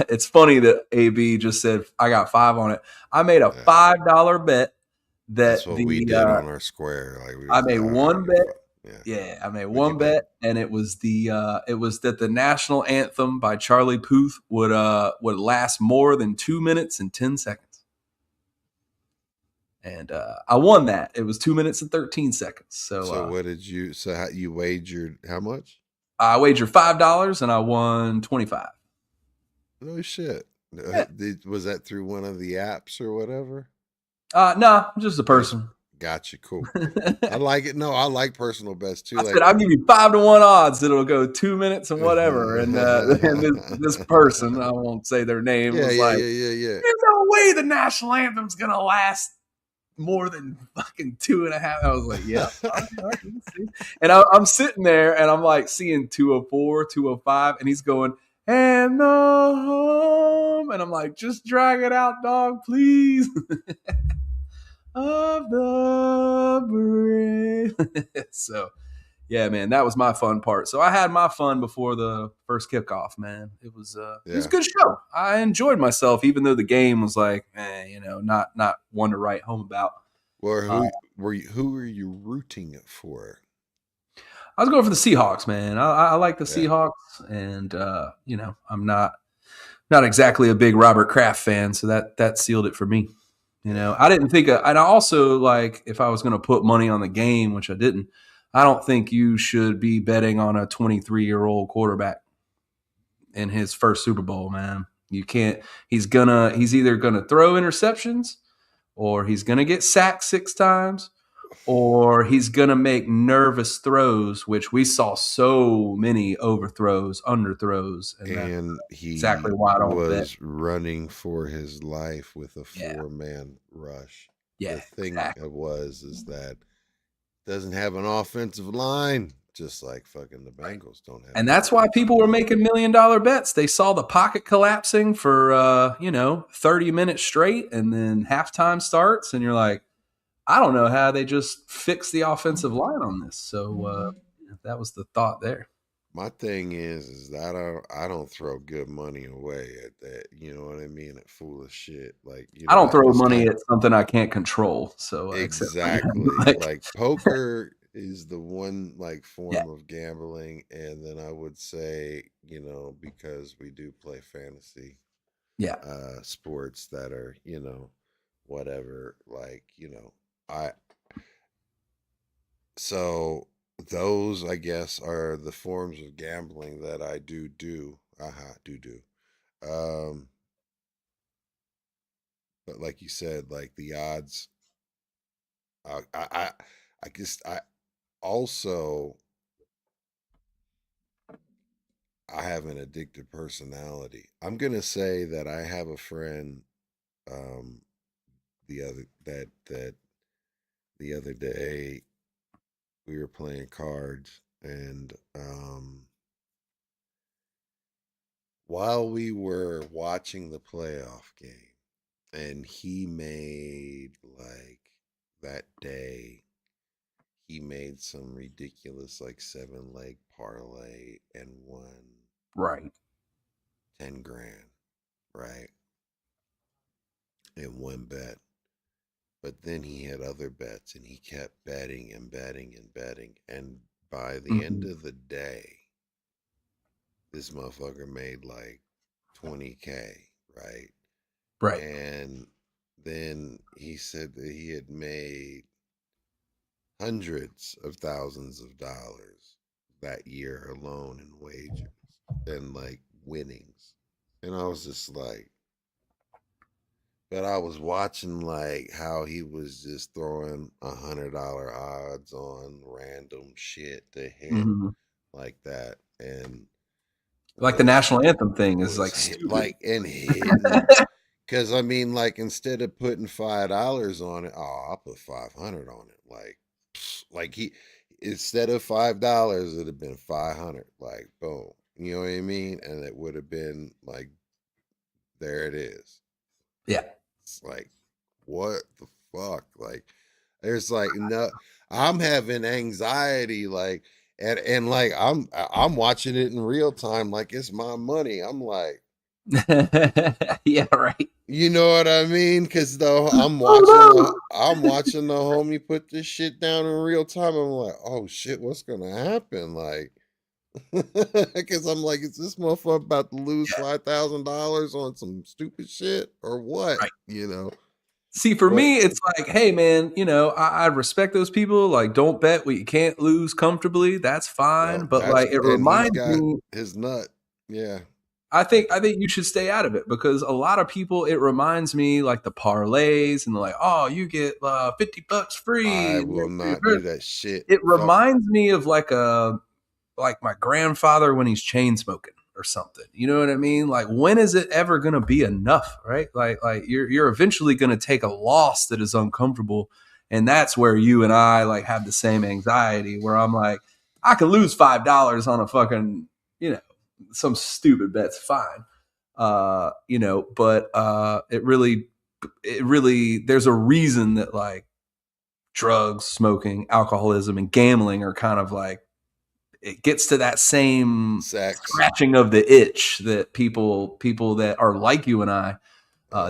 it's funny that AB just said I got 5 on it. I made a $5 bet that's what we did on our square. Like I made one bet. Yeah, I made one bet, and it was that the national anthem by Charlie Puth would last more than 2 minutes and 10 seconds. And I won that. It was 2 minutes and 13 seconds. So what did you? So how you wagered? How much? I wagered $5 and I won 25. No shit. Was that through one of the apps or whatever? No, just a person. Gotcha. Cool. I like it. No, I like personal bets too. I said I'll give you 5-1 odds that it'll go 2 minutes and whatever. And this person, I won't say their name, was like, "There's no way the national anthem's gonna last more than fucking 2.5." I was like, yeah. And I'm sitting there and I'm like seeing 204, 205, and he's going, and the home, and I'm like, just drag it out, dog, please. Of the brave. So yeah, man, that was my fun part. So I had my fun before the first kickoff, man. It was a good show. I enjoyed myself, even though the game was like, not one to write home about. Well, who were you rooting for? I was going for the Seahawks, man. I like the Seahawks, and I'm not exactly a big Robert Kraft fan, so that sealed it for me. I didn't think, and I also like if I was going to put money on the game, which I didn't. I don't think you should be betting on a 23-year-old quarterback in his first Super Bowl, man. You can't. He's either gonna throw interceptions, or he's gonna get sacked 6 times, or he's going to make nervous throws, which we saw so many overthrows, underthrows, and that's And exactly he why I don't bet. was running for his life with a Yeah, 4-man rush. yeah, The thing exactly. is that doesn't have an offensive line, just like fucking the Bengals don't have And an that's why offensive people were line. making $1 million bets. They saw the pocket collapsing for 30 minutes straight, and then halftime starts, and you're like, I don't know how they just fixed the offensive line on this. So that was the thought there. My thing is that I don't throw good money away at that. You know what I mean? At foolish shit. Like, you I know, don't throw it's money like at something I can't control. So except exactly like, like poker is the one like yeah, form of gambling, and then I would say, you know, because we do play fantasy yeah, sports that are, you know, whatever, like, you know, I so those I guess are the forms of gambling that I do. Do. Um, but like you said, like the odds, I, I, I, I guess I also I have an addictive personality. I'm gonna say that I have a friend, um, the other day we were playing cards, and while we were watching the playoff game, and he made like that day he made some ridiculous like 7-leg parlay and won right. 10 grand, right? In one bet. But then he had other bets and he kept betting and betting and betting. And by the end Mhm. of the day, this motherfucker made like 20K, right? Right. And then he said that he had made hundreds of thousands of dollars that year alone in wagers and like winnings. And I was just like, but I was watching like how he was just throwing $100 odds on random shit to hit Mhm. like that, and Like the was national anthem thing is was like hit stupid. like and hitting. Cause I mean, like instead of putting $5 on it, oh, I'll put 500 on it. Like he instead of $5, it'd have been 500. Like boom, you know what I mean? And it would have been like, there it is. Yeah. It's like, what the fuck? Like, there's like no, I'm having anxiety, like, and like I'm watching it in real time, like it's my money. I'm like, Yeah, right. you know what I mean? Because though Oh, I'm watching the homie put this shit down in real time. I'm like, oh shit, what's gonna happen? Like, because I'm like, is this motherfucker about to lose $5,000 on some stupid shit or what? right. You know? See, for But me, it's like, hey, man, I respect those people. Like, don't bet what you can't lose comfortably. That's fine. well, But like, it and he's reminds got me. his nut. Yeah. I think you should stay out of it because a lot of people. It reminds me like the parlays and they're like, oh, you get $50 I free. will not do that shit. It Fuck. reminds me of like my grandfather when he's chain smoking or something. You know what I mean? Like when is it ever going to be enough, right? Like you're eventually going to take a loss that is uncomfortable, and that's where you and I like have the same anxiety where I'm like I can lose $5 on a fucking, some stupid bet's fine. But it really there's a reason that like drugs, smoking, alcoholism and gambling are kind of like it gets to that same Sex. scratching of the itch that people that are like you and I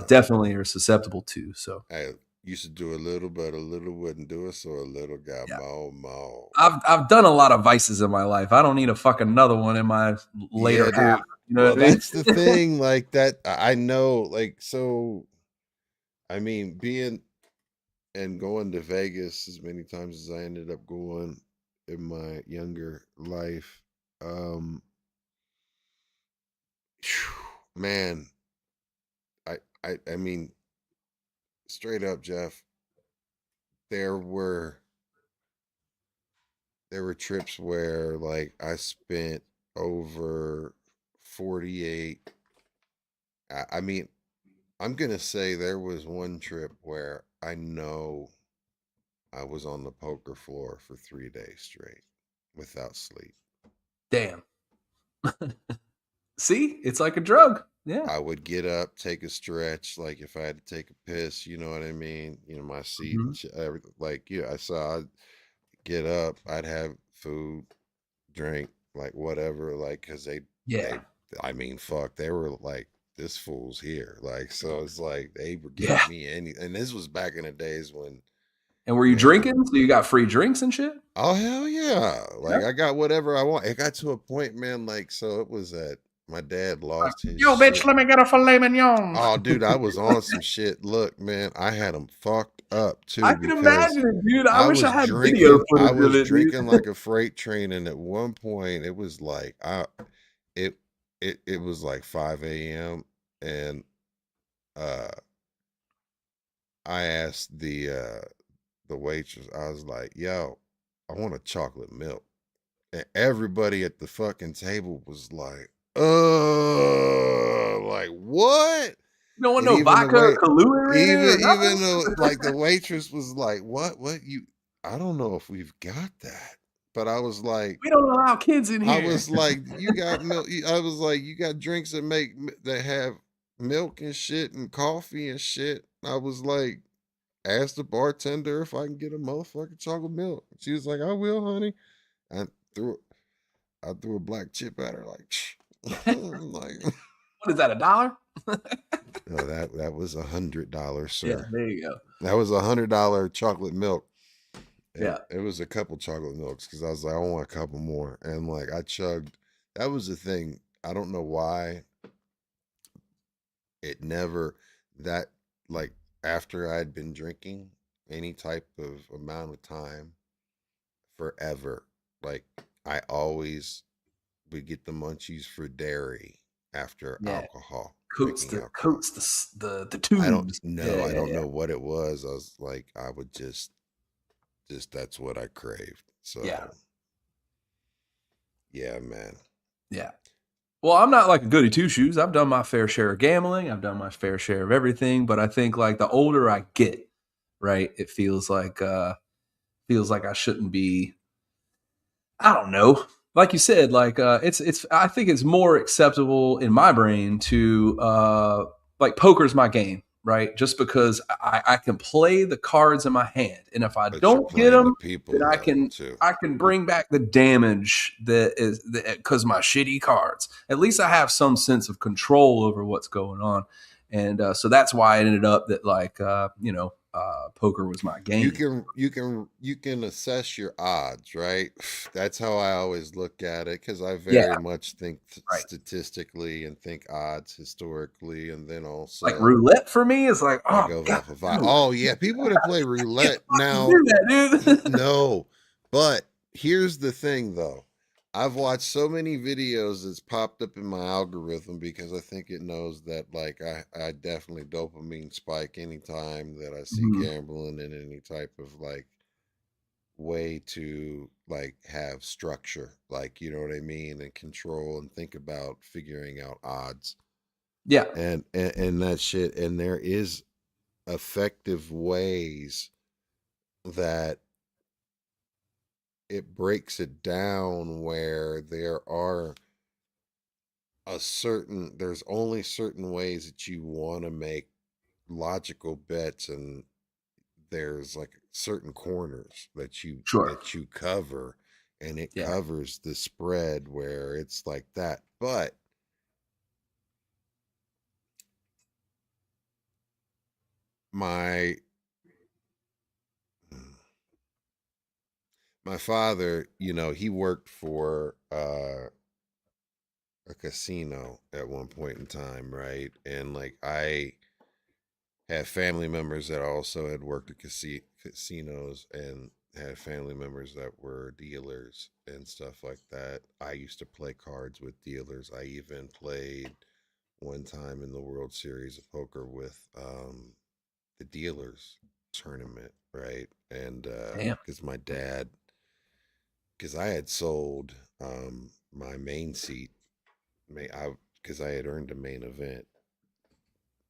definitely are susceptible to. So I used to do a little, but a little wouldn't do it, so a little got yeah, more. I've done a lot of vices in my life. I don't need a fucking another one in my Yeah, later half. dude. You know Well, what I mean? that's the thing. Like that, I know. Like so, I mean, being and going to Vegas as many times as I ended up going in my younger life, um, man, I mean, straight up, Jeff, there were there were trips where like I spent over 48. I mean, I'm gonna say there was one trip where I know I was on the poker floor for 3 days straight without sleep. Damn. See, it's like a drug. Yeah. I would get up, take a stretch, like if I had to take a piss, you know what I mean? You know, my seat and everything. Like, yeah, I saw I'd get up, I'd have food, drink, like whatever, like, because I mean, fuck, they were like, this fool's here. Like, so it's like they were giving me any, and this was back in the days when. And were you drinking? So you got free drinks and shit? Oh, hell yeah. Like, I got whatever I want. It got to a point, man, like, so it was that my dad lost his Yo, shit. bitch, let me get a filet mignon. Oh, dude, I was on some shit. Look, man, I had them fucked up too. I can imagine it, dude. I wish I had drinking, video footage I was of it, drinking like a freight train, and at one point, it was like it was like 5 a.m. and I asked the waitress. I was like, "Yo, I want a chocolate milk," and everybody at the fucking table was like, like what?" You don't want no vodka or Kahlua in it? Even though like the waitress was like, what you, I don't know if we've got that. But I was like, we don't allow kids in here. I was like, you got milk. I was like, you got drinks that have milk and shit and coffee and shit. I was like, ask the bartender if I can get a motherfucking chocolate milk. She was like, I will, honey. I threw a black chip at her like, like what is that, $1? No, that was $100, sir. Yeah, there you go. That was $100 chocolate milk. Yeah, it was a couple chocolate milks because I was like, I want a couple more, and like I chugged. That was the thing. I don't know why. It never that like after I'd been drinking any type of amount of time forever. Like I always would get the munchies for dairy after alcohol. Coats the tubes. I don't know. I don't know what it was. I was like, I would just that's what I craved. So yeah, man. Yeah. Well, I'm not like a goody two shoes. I've done my fair share of gambling. I've done my fair share of everything. But I think like the older I get, right, it feels like I shouldn't be. I don't know. Like you said, like it's. I think it's more acceptable in my brain to like poker's my game, right? Just because I can play the cards in my hand, and if I don't get them, then I can bring back the damage that is because my shitty cards. At least I have some sense of control over what's going on, and so that's why it ended up that like poker was my game. You can assess your odds, right? That's how I always look at it because I very much think statistically and think odds historically, and then also like roulette for me is like oh yeah, people that play roulette now. Do that, dude. No, but here's the thing though. I've watched so many videos that's popped up in my algorithm because I think it knows that like I definitely dopamine spike anytime that I see gambling in any type of like way to like have structure, like, you know what I mean, and control and think about figuring out odds. Yeah. And that shit. And there is effective ways that it breaks it down where there's only certain ways that you want to make logical bets, and there's like certain corners that you cover, and it covers the spread where it's like that. But my father, he worked for a casino at one point in time, right? And like I have family members that also had worked at casinos and had family members that were dealers and stuff like that. I used to play cards with dealers. I even played one time in the World Series of Poker with the dealers tournament, right? And because my dad because I had sold my main seat, because I had earned a main event,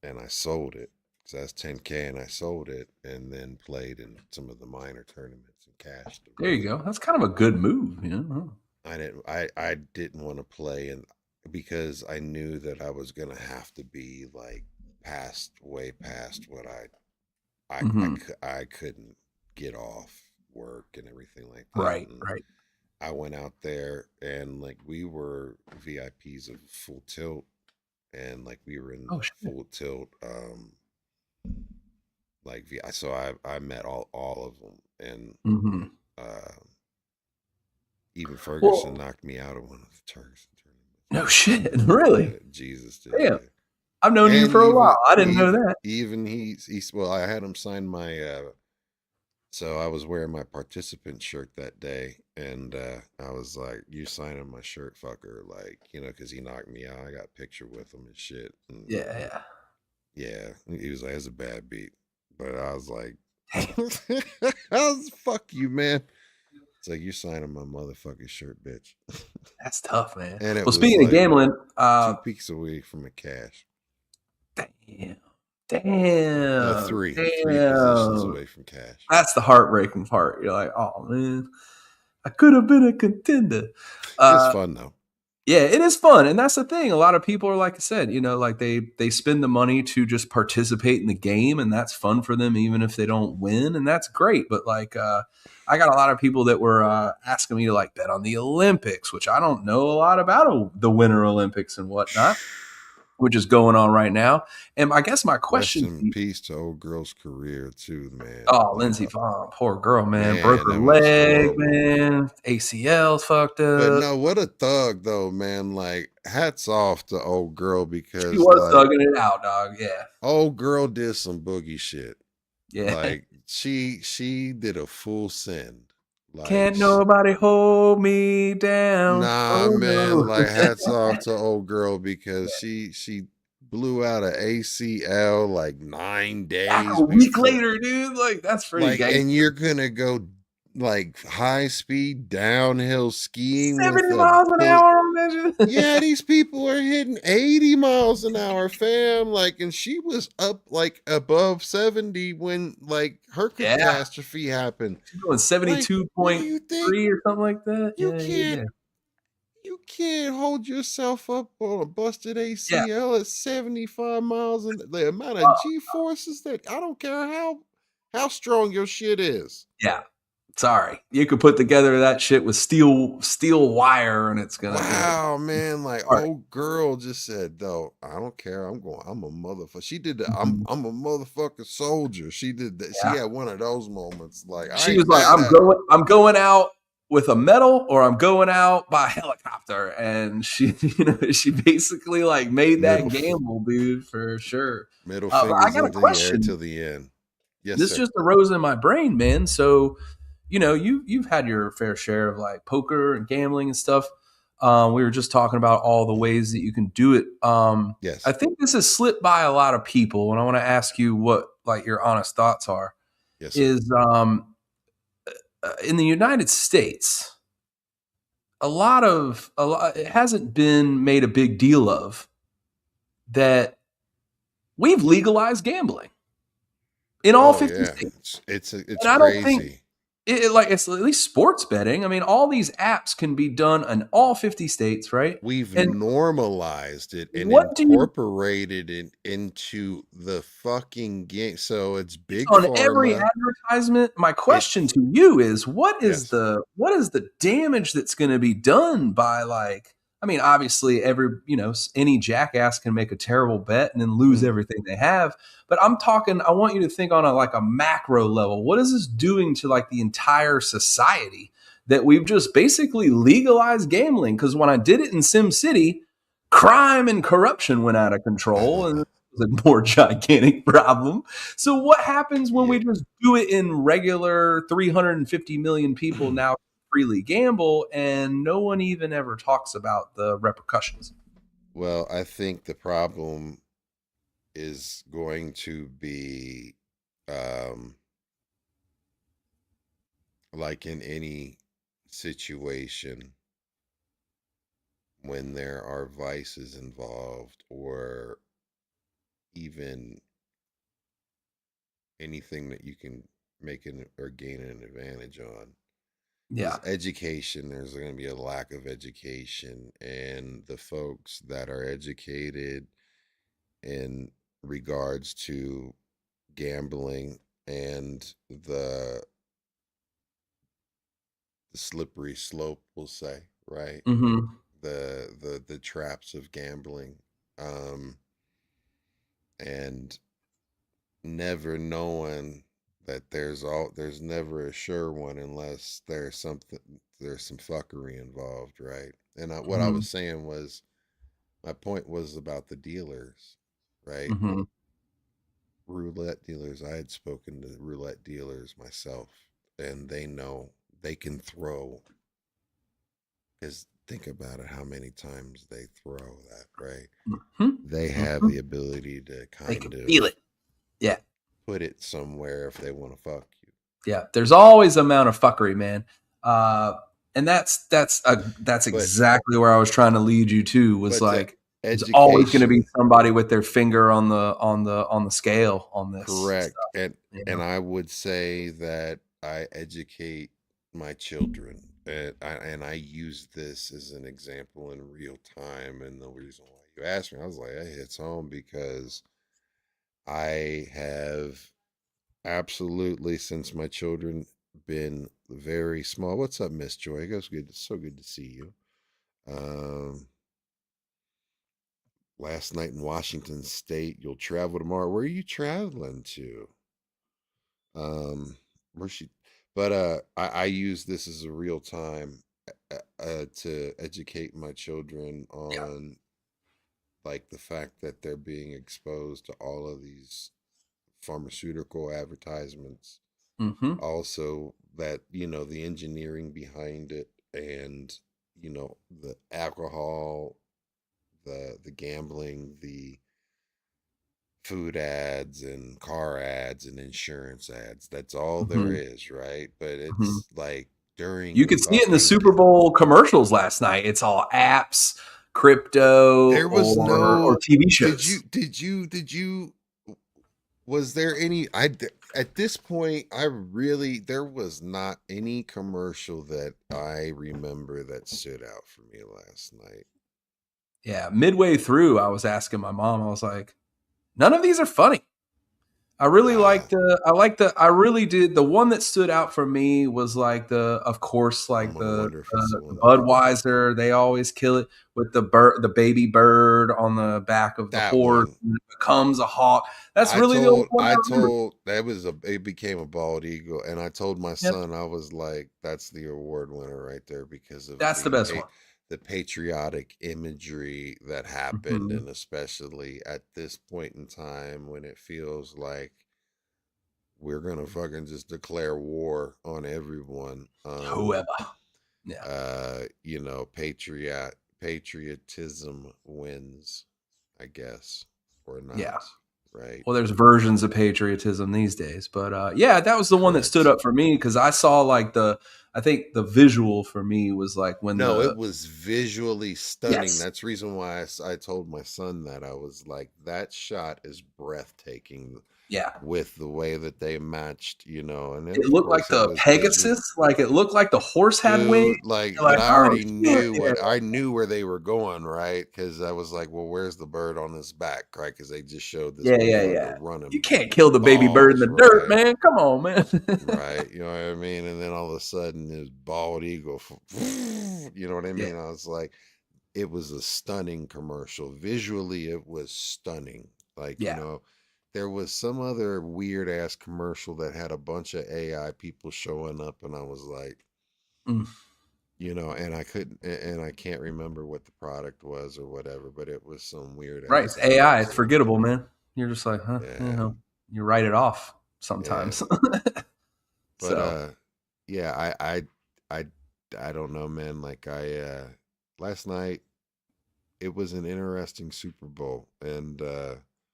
and I sold it because that's 10K, and I sold it, and then played in some of the minor tournaments and cashed the There you rest. go. That's kind of a good move, you know. I didn't want to play, and because I knew that I was gonna have to be like way past what Hmm. I couldn't get off work and everything like that. Right, And right. I went out there, and like we were VIPs of Full Tilt, and like we were in Oh shit. Full Tilt, like so I met all of them, and Hmm. uh, even Ferguson Well, knocked me out of one of the Turks no tournaments. shit. Really? Yeah, Jesus did, Damn. yeah. I've known you And for a while. I didn't know that. even he's well, I had him sign my so I was wearing my participant shirt that day, and I was like, "You signing my shirt, fucker?" Like, because he knocked me out. I got a picture with him and shit. And Yeah, yeah. yeah, he was like, "It's a bad beat," but I was like, Damn. "I was fuck you, man." It's like, "You signing my motherfucking shirt, bitch." That's tough, man. And it Well, was speaking of like gambling, 2 peaks away from a cash. damn, No, damn, three positions damn. away from cash. That's the heartbreaking part. You're like, oh man, I could have been a contender. It's Uh, fun though. yeah, it is fun, and that's the thing. A lot of people are like I said, like they spend the money to just participate in the game, and that's fun for them, even if they don't win, and that's great. But like, I got a lot of people that were asking me to like bet on the Olympics, which I don't know a lot about the Winter Olympics and whatnot, which is going on right now. And I guess my Rest question, in peace to old girl's career too, man. oh, Lindsey Vonn, poor girl, man, broke Man, her that was leg, horrible. man, ACL fucked But up. no, what a thug though, man. Like, hats off to old girl, She because was like thugging it out, dog. Yeah, old girl did some boogie shit. yeah. Like she did a full send. Like Can't nobody hold me down. nah, Oh man, no. like hats off to old girl, because she blew out an ACL like 9 Back days a week before. later, dude. Like that's pretty Like, and gangster. you're gonna go like high speed downhill skiing with 70 a miles an hour on that yeah, shit. these people are hitting 80 miles an hour, fam. Like, and she was up like above 70 when like her Yeah. catastrophe happened. She's going Like, what do you think? 72.3 or something like that. You Yeah, can't yeah. you can't hold yourself up on a busted Yeah. ACL at 75 miles, and the amount of Uh, G forces that I don't care how strong your shit is. yeah. Sorry. You could put together that shit with steel wire and it's gonna, Wow, man! Like, sorry. old girl just said, "Though I don't care. I'm a motherfucker." She did that. I'm a motherfucking soldier. She did that. She Yeah. had one of those moments. Like, I She was ain't like, mad at her. I'm going out with a medal or I'm going out by helicopter. And she, she basically like made that Middle gamble, dude, for sure. middle But I fingers got a into the air question. till the end. Yes, This sir. just arose in my brain, man. So, you've had your fair share of like poker and gambling and stuff. We were just talking about all the ways that you can do it. I Yes, think this has slipped by a lot of people, and I want to ask you what like your honest thoughts are. yes, sir. Is in the United States, a lot it hasn't been made a big deal of that we've legalized gambling in all Oh 50 yeah, states. it's And I don't think crazy. like it's at least sports betting. I mean, all these apps can be done in all 50 states, right? We've And normalized it and what do you incorporated it into the fucking game. So it's big on every pharma. advertisement? My It question to you is yes. what is the damage that's going to be done by like I mean, obviously any jackass can make a terrible bet and then lose Mhm. everything they have, but I'm talking I want you to think on a macro level. What is this doing to like the entire society that we've just basically legalized gambling? Cuz when I did it in Sim City, crime and corruption went out of control and it was a more gigantic problem. So what happens when we Yeah. just do it in regular 350 million people now freely gamble and no one even ever talks about the repercussions? Well, I think the problem is going to be um like in any situation when there are vices involved or even anything that you can make an or gain an advantage on. Yeah. Because education, there's going to be a lack of education, and the folks that are educated in regards to gambling and the slippery slope, we'll say, right? Mm-hmm. The traps of gambling, um, and never knowing that there's never a sure one unless there's some fuckery involved, right? And what I Mm-hmm. was saying was my point was about the dealers, right? Mm-hmm. Roulette dealers. I had spoken to roulette dealers myself, and they know they can throw. Because think about it, how many times they throw that, right? Mm-hmm. They have Mm-hmm. the ability to They can kind feel of it. Yeah. put it somewhere if they want to fuck you. Yeah. There's always amount of fuckery, man. And that's But exactly where I was trying to lead you to, was but the like there's always going to be education, somebody with their finger on the scale on this correct, stuff. You and know? I would say that I educate my children, and I use this as an example in real time. And the reason why you asked me, I was like, hey, it's home because I have absolutely, since my children been very small. What's up, Miss Joy? It goes good. It's so good to see you. Um, Last night in Washington State. You'll travel tomorrow. Where are you traveling to? Where she? But I use this as a real time to educate my children Yeah. on like the fact that they're being exposed to all of these pharmaceutical advertisements. Mm-hmm. Also, that the engineering behind it, and the alcohol, the gambling, the food ads and car ads and insurance ads. That's all there Mm-hmm. is, right? But Mm-hmm. it's like during You the could see it in the fucking Super Bowl commercials last night. It's all apps, crypto, there was or no TV did shows. you was there any at this point I really there was not any commercial that I remember that stood out for me last night. Yeah, midway through, I was asking my mom. I was like, "None of these are funny." I really Nah, liked I really did. The one that stood out for me was like of course, I'm like gonna wonder if it's the the one I'm thinking of. Budweiser. They always kill it with the baby bird on the back of the That horse, one. and it becomes a hawk. That's really the only one I I remember. told that was it became a bald eagle, and I told my Yep, son, I was like, that's the award winner right there because of that's the best one. the patriotic imagery that happened, Mhm. and especially at this point in time when it feels like we're gonna fucking just declare war on everyone. Whoever. Yeah. Patriotism wins, I guess, or Yeah. not, right? Well, there's versions of patriotism these days, but yeah, that was the one that stood Correct. up for me because I saw like I think the visual for me was like when No, it the was visually stunning. yes, That's the reason why I told my son that. I was like, that shot is breathtaking yeah, with the way that they matched, and then it of looked like course it the was Pegasus, like it looked like the horse had wings. dude, like, You're but like, I oh already shit, knew yeah, I knew where they were going, right? Because I was like, well, where's the bird on his back, right? Because they just showed this yeah, yeah, motherfucker yeah. You running can't kill the baby bird in balls, the dirt, right? man. Come on, man. Right, you know what I mean? And then all of a sudden, this bald eagle, you know what I Yeah, mean? I was like, it was a stunning commercial. Visually, it was stunning. Like, yeah. there was some other weird ass commercial that had a bunch of AI people showing up, and I was like, Mm. and I couldn't, and I can't remember what the product was or whatever, but it was some weird Right, ass it's AI. It's advertisement. forgettable, man. You're just like, huh? Yeah, You write it off yeah. sometimes. But So yeah, I I don't know, man. Like last night it was an interesting Super Bowl, and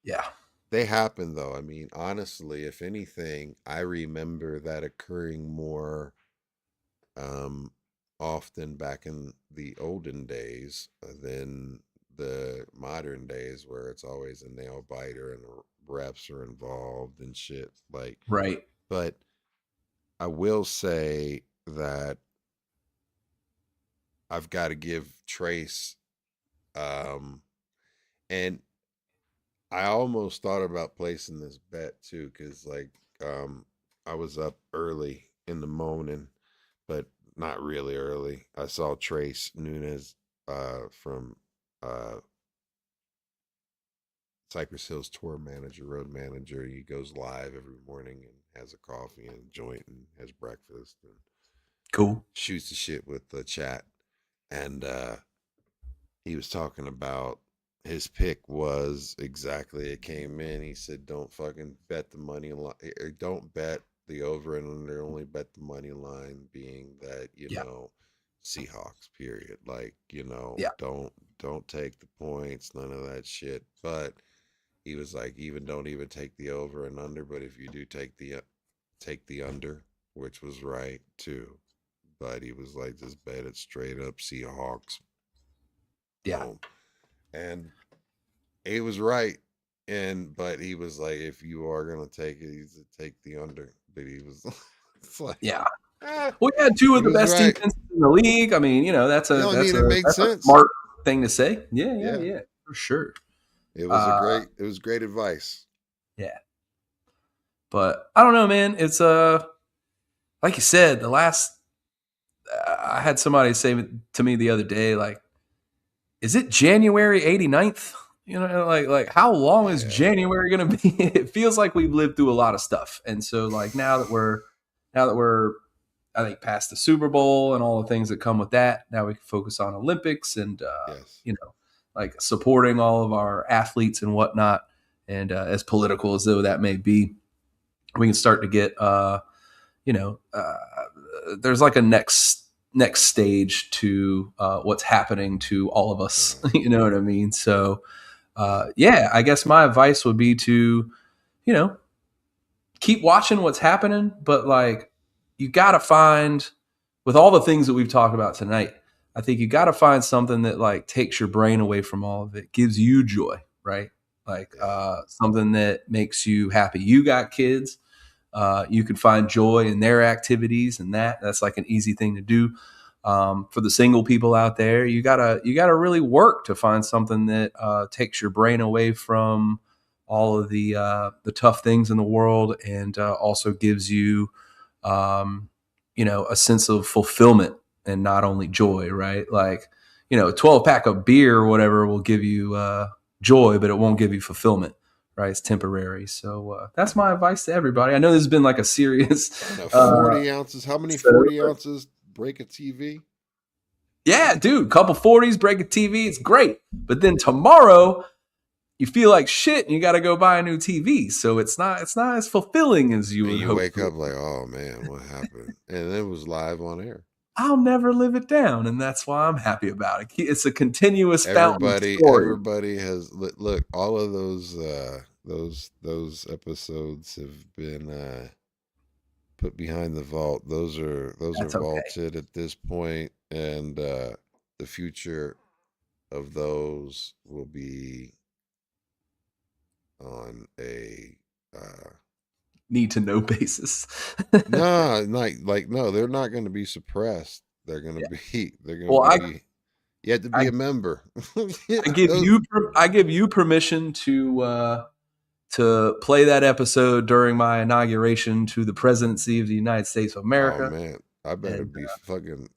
yeah. they happened though. I mean, honestly, if anything, I remember that occurring more um often back in the olden days than the modern days where it's always a nail biter and refs are involved and shit. Like, Right. but I will say that I've got to give Trace, and I almost thought about placing this bet too, because like I was up early in the morning, but not really early. I saw Trace Nunez from Cypress Hills tour manager, road manager. He goes live every morning and has a coffee and a joint and has breakfast and Cool. shoots the shit with the chat. And he was talking about his pick was exactly, it came in. He said, don't fucking bet the money line. Don't bet the over and under. Only bet the money line, being that, you Yeah. know, Seahawks, period. Like, you know, Yeah. don't take the points, none of that shit. But he was like, don't even take the over and under. But if you do take the under, which was right too. But he was like, just bet it straight up Seahawks. Yeah. Boom. And he was right. But he was like, if you are gonna take it, he's to take the under. But he was it's like, Yeah. We had two of he the was best right. defenses in the league. I mean, you know, that's You know, I mean, it makes that's a sense. smart thing to say. Yeah. Yeah, for sure. It was great advice. Yeah. But I don't know, man. It's like you said, I had somebody say to me the other day, like, is it January 89th? You know, like how long is January going to be? It feels like we've lived through a lot of stuff. And so like now that we're I think past the Super Bowl and all the things that come with that, now we can focus on Olympics and Yes. you know, like supporting all of our athletes and whatnot. And as political as though that may be, we can start to get there's like a next stage to what's happening to all of us. You know what I mean? So I guess my advice would be to, you know, keep watching what's happening, but like you got to find, with all the things that we've talked about tonight, I think you got to find something that like takes your brain away from all of it, gives you joy, right? Like something that makes you happy. You got kids. You can find joy in their activities, and that's like an easy thing to do. For the single people out there, you gotta really work to find something that takes your brain away from all of the tough things in the world, and also gives you, a sense of fulfillment and not only joy, right? Like, a 12-pack of beer or whatever will give you joy, but it won't give you fulfillment. Right, it's temporary. So that's my advice to everybody. I know this has been like a serious 40 ounces. How many 40 ounces break a TV? Yeah, dude, couple 40s break a TV. It's great. But then tomorrow you feel like shit and you got to go buy a new TV. So it's not as fulfilling as you would hope. You wake up like, oh man, what happened? And it was live on air. I'll never live it down, and that's why I'm happy about it. It's a continuous fountain of story. Everybody has look. All of those episodes have been put behind the vault. Those are vaulted at this point, and the future of those will be on a need to know basis. no, they're not going to be suppressed. They're going to be. You have to be a member. I give you permission to play that episode during my inauguration to the presidency of the United States of America. Oh man, I better be fucking.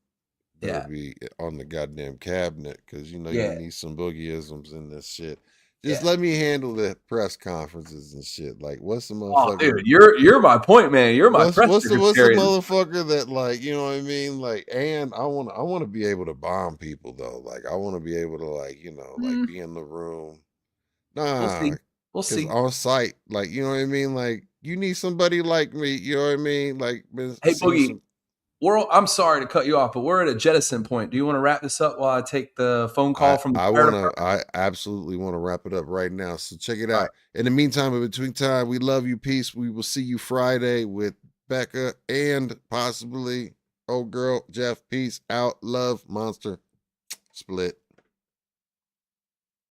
Be on the goddamn cabinet, because you need some boogieisms in this shit. Just let me handle the press conferences and shit. Like, what's the motherfucker? Oh, dude, you're my point man. You're my press what's the motherfucker that, like, you know what I mean? Like, and I want to be able to bomb people though. Like, I want to be able to, like, like be in the room. Nah, we'll see on site. Like, you know what I mean? Like, you need somebody like me. You know what I mean? Like, hey Boogie. I'm sorry to cut you off, but we're at a jettison point. Do you want to wrap this up while I take the phone call from the fire department? I absolutely want to wrap it up right now. So check it out. Right. In the meantime, in between time, we love you. Peace. We will see you Friday with Becca and possibly Old girl, Jeff, peace out. Love, Monster. Split.